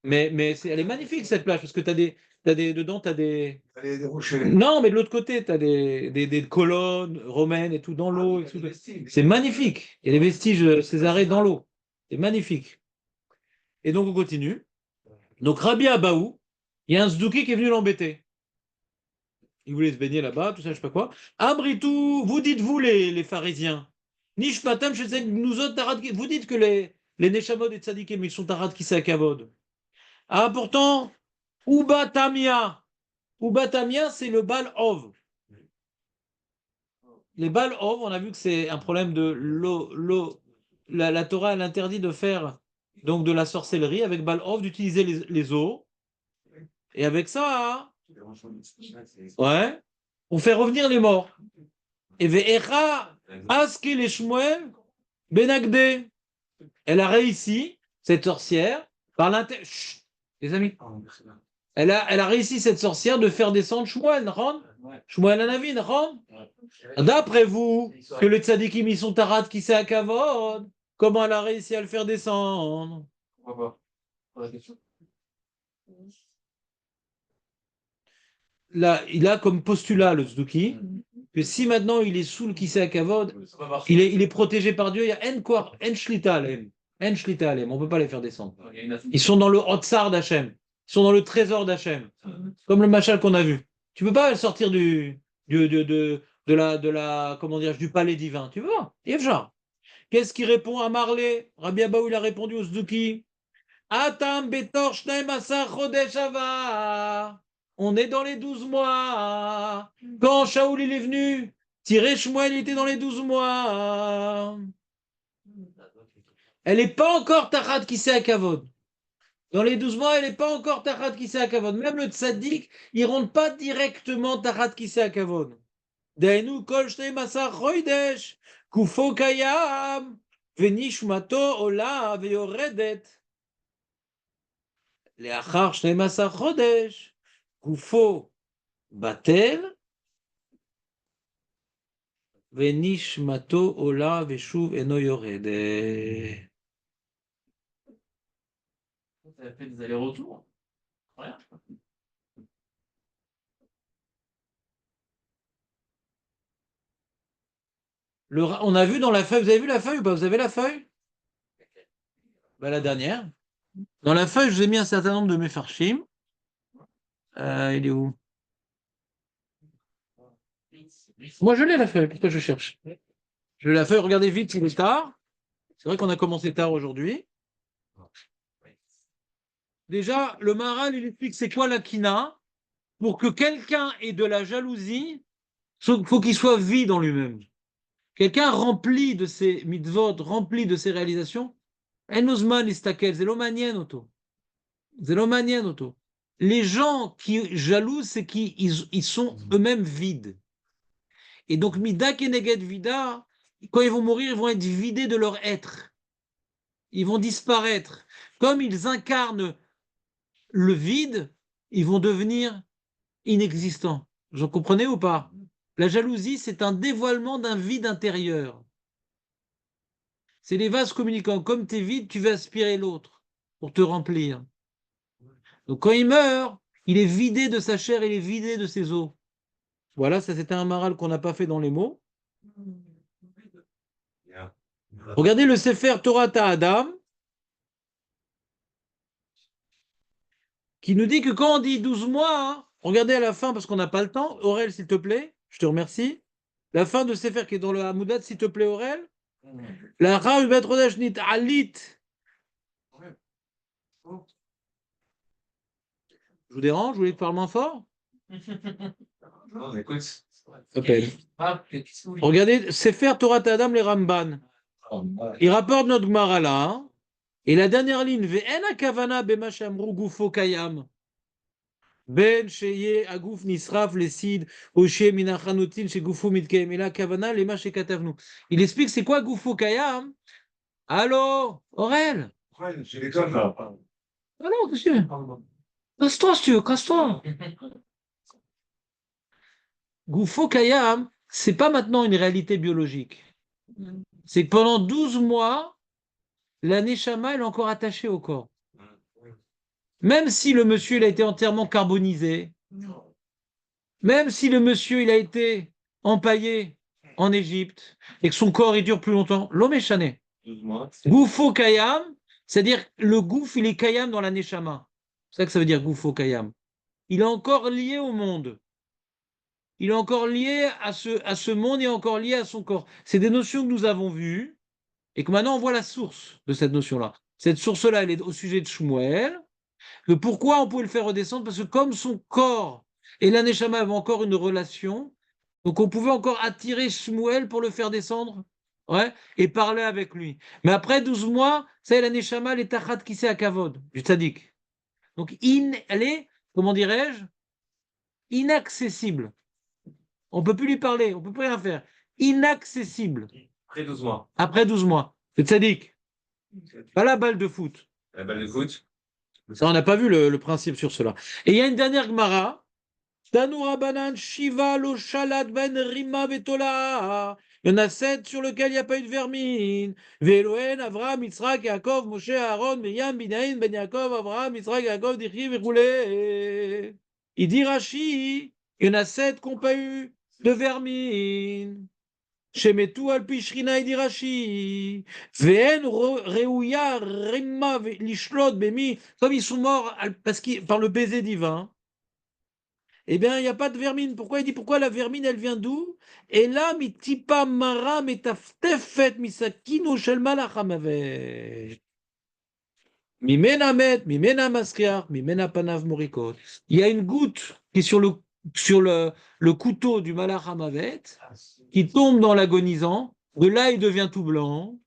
Speaker 5: Mais elle est magnifique, cette plage, parce que dedans, tu as des...
Speaker 4: Allez, des rochers.
Speaker 5: Non, mais de l'autre côté, tu as des colonnes romaines et tout dans l'eau. Et tout. C'est magnifique. Il y a des vestiges césarés dans l'eau. C'est magnifique. Et donc, on continue. Donc, Rabbi Abaou, il y a un Zdouki qui est venu l'embêter. Il voulait se baigner là-bas, tout ça, je sais pas quoi. Abritou, vous dites, vous, les pharisiens, Nishmatam, nous autres, vous dites que les Neshamot et Tzadikim, ils sont Tarad qui à Kavod. Ah, pourtant, Ubatamia. Ubatamia, c'est le Baal Ov. Les Baal Ov, on a vu que c'est un problème de l'eau. La Torah, elle interdit de faire donc de la sorcellerie avec Baal Ov, d'utiliser les eaux. Et avec ça, ouais, on fait revenir les morts. Et Ve'echa Aske les Shmuel Benagde. Elle a réussi, cette sorcière, par l'intérêt. Les amis. Elle a réussi, cette sorcière, de faire descendre Shmuel, Nahon? Shmuel Hanavi, Nahon? D'après vous, que le tzadikim, ils sont tarat qui sait à Kavod, comment elle a réussi à le faire descendre? Là, il a comme postulat, le tzduki, que si maintenant il est sous le Kisei Kavod, il est protégé par Dieu, il y a En Shlita Alem. En Shlita Alem, on ne peut pas les faire descendre. Ils sont dans le Otsar d'Hachem, ils sont dans le trésor d'Hachem, comme le machal qu'on a vu. Tu ne peux pas le sortir comment dire, du palais divin, tu vois? Yevja. Qu'est-ce qui répond à Marley? Rabbi Abaou, il a répondu au tzduki. Atam betor shneim asar chodesh ava. On est dans les 12 mois. Quand Shaoul il est venu, Tiré Shmuel il était dans les 12 mois. Elle n'est pas encore Tachat qui à Kavod. Dans les 12 mois, elle n'est pas encore Tachat qui à Kavod. Même le tzaddik, il ne rentre pas directement Tachat qui à Kavod. Deinu kol shneim asar chodesh. Kufo kayam. Venishmato ola veyoredet. לאחר 12 חודש, גופו בטל, ונשמתו עולה ושוב אינו יורד.
Speaker 2: Ça fait des allers-retours. Rien.
Speaker 5: On a vu dans la feuille, vous avez vu la feuille ou pas? Vous avez la feuille? Ben, la dernière. Dans la feuille, je vous ai mis un certain nombre de mefarshim. Il est où? Moi, je l'ai la feuille, pourquoi je cherche? Je l'ai la feuille, regardez vite, il est tard. C'est vrai qu'on a commencé tard aujourd'hui. Déjà, le Maharal, il explique c'est quoi la kina. Pour que quelqu'un ait de la jalousie, il faut qu'il soit vide en lui-même. Quelqu'un rempli de ses mitzvot, rempli de ses réalisations, enozman istakel, zelomanienne auto. Zelomanienne auto. Les gens qui jalousent, c'est qu'ils sont eux-mêmes vides. Et donc, mida keneged vida, quand ils vont mourir, ils vont être vidés de leur être. Ils vont disparaître. Comme ils incarnent le vide, ils vont devenir inexistants. J'en comprenez ou pas? La jalousie, c'est un dévoilement d'un vide intérieur. C'est les vases communicants. Comme tu es vide, tu veux aspirer l'autre pour te remplir. Donc quand il meurt, il est vidé de sa chair, il est vidé de ses os. Voilà, ça c'était un maral qu'on n'a pas fait dans les mots. Regardez le Sefer Torah Adam, qui nous dit que quand on dit 12 mois, regardez à la fin parce qu'on n'a pas le temps. Aurel, s'il te plaît, je te remercie. La fin de Sefer qui est dans le Hamoudat, s'il te plaît, Aurel. La Rav Betrodesh Nit Alit. Je vous dérange, vous voulez parler moins fort?
Speaker 4: Non, écoute.
Speaker 5: Regardez, Sefer Torah Adam les Ramban. Il rapporte notre Gemara là. Hein, et la dernière ligne, Ve'en akavana bema shamru gufo kayam. Ben sheye aguf nisraf lesid oshe minachanutin she gufo mitkeim. Et la kavana lema shekatavnu. Il explique c'est quoi gufo kayam. Allô, Aurel?
Speaker 4: Ouais, j'ai les connes là.
Speaker 5: Ah non, qu'est-ce que tu veux? Casse-toi si tu veux, casse-toi. Gufo kayam, c'est pas maintenant une réalité biologique. C'est que pendant 12 mois, la neshama elle est encore attachée au corps. Même si le monsieur il a été entièrement carbonisé, même si le monsieur il a été empaillé en Égypte et que son corps il dure plus longtemps, l'homme est chané. Goufo kayam, c'est-à-dire le gouf il est kayam dans la neshama. C'est ça que ça veut dire goufo kayam. Il est encore lié au monde. Il est encore lié à ce monde et encore lié à son corps. C'est des notions que nous avons vues et que maintenant on voit la source de cette notion-là. Cette source-là, elle est au sujet de Shmuel. Que pourquoi on pouvait le faire redescendre? Parce que comme son corps et l'Aneshama avaient encore une relation, donc on pouvait encore attirer Shmuel pour le faire descendre, ouais, et parler avec lui. Mais après 12 mois, ça y est, l'Aneshama, elle est tachat kissé à kavod, du tzaddik. Donc elle est, comment dirais-je, inaccessible. On ne peut plus lui parler, on ne peut plus rien faire. Inaccessible.
Speaker 3: Après 12 mois.
Speaker 5: Après 12 mois. C'est tzaddik. Pas la balle de foot.
Speaker 3: La balle de foot.
Speaker 5: Ça, on n'a pas vu le principe sur cela. Et il y a une dernière Gemara. Tanoura Banan, Shiva, Lo Shalat, Ben Rima, Vetola. Il y en a 7 sur lesquels il n'y a pas eu de vermine. Veloen, Avraham, Yitzhak, Yaakov, Moshe, Aaron, Miriam, Binaïn, Ben Yaakov, Avraham, Yitzhak, Yaakov, Dichi, Veroulé. Il dit Rashi, il y en a 7 qui n'ont pas eu de vermine. Shemetu al pishrina il dit Rashi. Ve'en reuya rima lishlot bemi. Comme ils sont morts par le baiser divin. Eh bien, il n'y a pas de vermine. Pourquoi il dit pourquoi la vermine, elle vient d'où? Et là, mitipa mara metaftefet misakino shel malachamavet. Mimena met, mimena maskiar, mimena panav morikot. Il y a une goutte qui est sur le couteau du malachamavet qui tombe dans l'agonisant. De là, il devient tout blanc.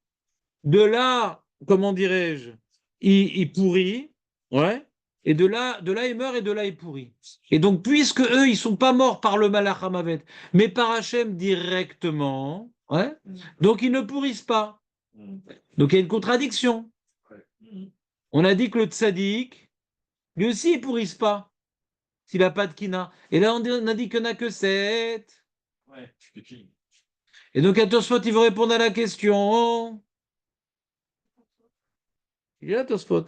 Speaker 5: De là, comment dirais-je, il pourrit. Ouais. Et de là, il meurt et de là, il pourrit. Et donc, puisque eux, ils sont pas morts par le Malach Hamavet, mais par Hachem directement, ouais, donc ils ne pourrissent pas. Donc, il y a une contradiction. On a dit que le tzaddik, lui aussi, il ne pourrisse pas s'il n'a pas de kina. Et là, on a dit qu'il n'y en a que 7.
Speaker 2: Ouais,
Speaker 5: Et donc, Tosfot, il veut répondre à la question. Il est là, Tosfot.